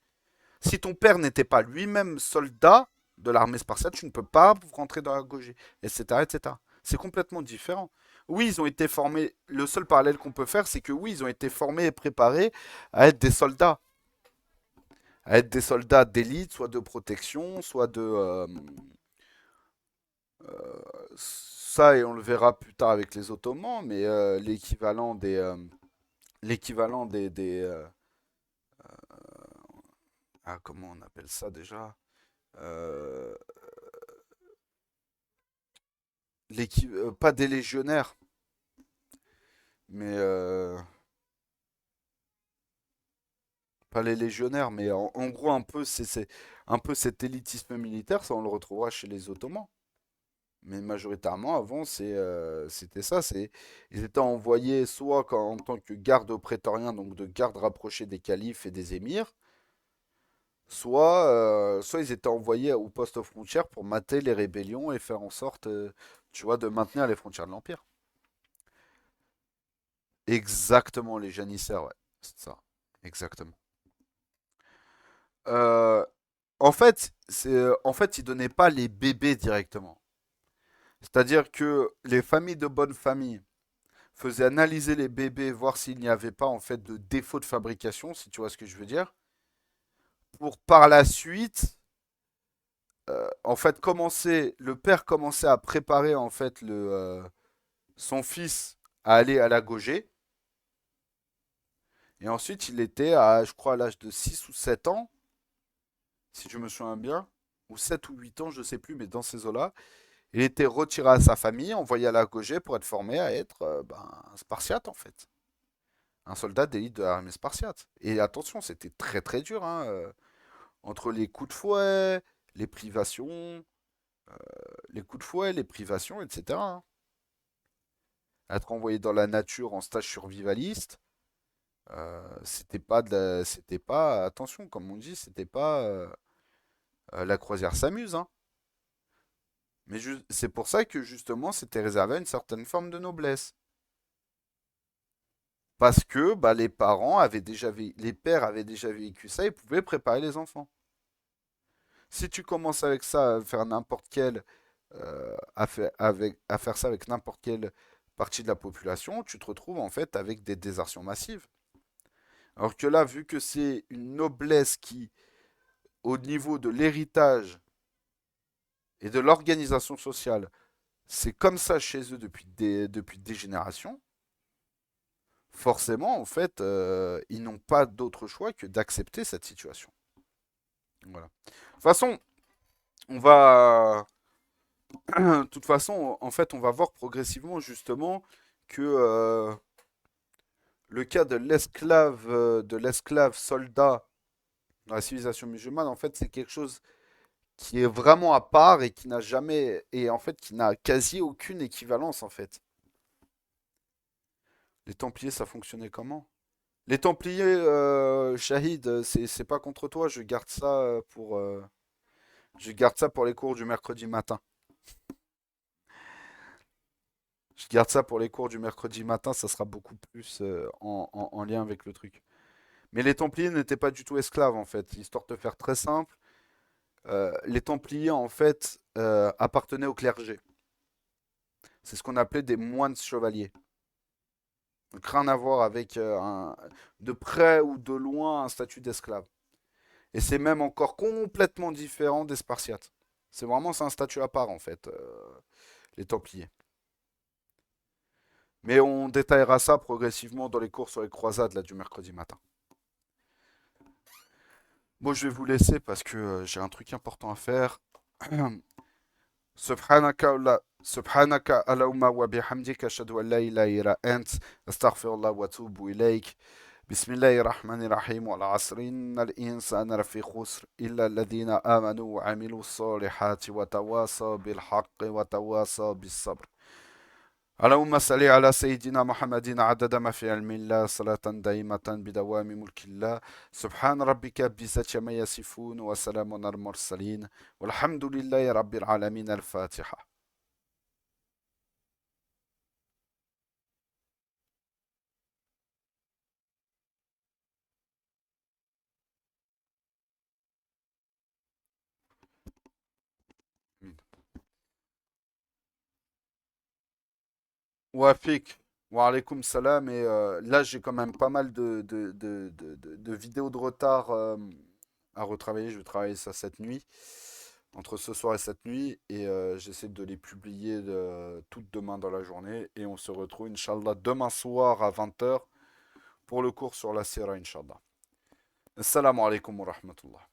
Si ton père n'était pas lui-même soldat de l'armée spartiate, tu ne peux pas rentrer dans la Gaugée, etc., etc. C'est complètement différent. Oui, ils ont été formés. Le seul parallèle qu'on peut faire, c'est que oui, ils ont été formés et préparés à être des soldats. À être des soldats d'élite, soit de protection, soit ça, et on le verra plus tard avec les Ottomans, mais l'équivalent comment on appelle ça déjà? Euh, pas des légionnaires, mais pas les légionnaires, mais en gros un peu c'est un peu cet élitisme militaire, ça on le retrouvera chez les Ottomans. Mais majoritairement avant c'était ça, ils étaient envoyés soit en tant que gardes prétoriens, donc de gardes rapprochés des califes et des émirs, soit ils étaient envoyés au poste aux frontières pour mater les rébellions et faire en sorte, tu vois, de maintenir les frontières de l'Empire. Exactement, les janissaires, ouais, c'est ça, exactement. Euh, en fait, ils donnaient pas les bébés directement. C'est-à-dire que les familles de bonne famille faisaient analyser les bébés, voir s'il n'y avait pas en fait de défaut de fabrication, si tu vois ce que je veux dire, pour par la suite en fait, le père commençait à préparer en fait son fils à aller à la Gaugée. Et ensuite, il était à, je crois, à l'âge de 6 ou 7 ans, si je me souviens bien, ou 7 ou 8 ans, je sais plus, mais dans ces eaux-là, il était retiré à sa famille, envoyé à la Gaugée pour être formé à être un spartiate en fait. Un soldat d'élite de l'armée spartiate. Et attention, c'était très très dur, hein, entre les coups de fouet, les privations, les coups de fouet, les privations, etc. hein. Être envoyé dans la nature en stage survivaliste, c'était pas, attention, comme on dit, c'était pas la croisière s'amuse, hein. Mais c'est pour ça que justement, c'était réservé à une certaine forme de noblesse. Parce que bah, les pères avaient déjà vécu ça et pouvaient préparer les enfants. Si tu commences avec ça, à faire n'importe quel, à faire ça avec n'importe quelle partie de la population, tu te retrouves en fait avec des désertions massives. Alors que là, vu que c'est une noblesse qui, au niveau de l'héritage et de l'organisation sociale, c'est comme ça chez eux depuis des générations, forcément, en fait, ils n'ont pas d'autre choix que d'accepter cette situation. Voilà. De toute façon, on va, de toute façon, en fait, on va voir progressivement justement que le cas de l'esclave soldat dans la civilisation musulmane, en fait, c'est quelque chose qui est vraiment à part et qui n'a jamais, et en fait, qui n'a quasi aucune équivalence, en fait. Les Templiers, ça fonctionnait comment? Les Templiers, Shahid, c'est pas contre toi, je garde ça pour les cours du mercredi matin. Je garde ça pour les cours du mercredi matin, ça sera beaucoup plus en lien avec le truc. Mais les Templiers n'étaient pas du tout esclaves en fait. Histoire de te faire très simple, les Templiers en fait appartenaient au clergé. C'est ce qu'on appelait des moines chevaliers. Donc rien à voir avec de près ou de loin un statut d'esclave. Et c'est même encore complètement différent des Spartiates. C'est un statut à part en fait, les Templiers. Mais on détaillera ça progressivement dans les cours sur les croisades là, du mercredi matin. Bon, je vais vous laisser parce que j'ai un truc important à faire. سبحانك اللهم وبحمدك أشهد أن لا إله إلا أنت أستغفر الله وأتوب إليك بسم الله الرحمن الرحيم والعصر إن الإنسان لفي خسر إلا الذين آمنوا وعملوا الصالحات وتواصوا بالحق وتواصوا بالصبر اللهم صل على سيدنا محمد عدد ما في علم الله صلاة دائمة بدوام ملك الله سبحان ربك بعزة ما يصفون وسلام على المرسلين والحمد لله رب العالمين الفاتحة Wafik, wa alaykoum salam. Et là, j'ai quand même pas mal de vidéos de retard à retravailler. Je vais travailler ça cette nuit, entre ce soir et cette nuit. Et j'essaie de les publier toutes demain dans la journée. Et on se retrouve, Inch'Allah, demain soir à 20 h pour le cours sur la Sira, Inch'Allah. Assalamu alaikum wa rahmatullah.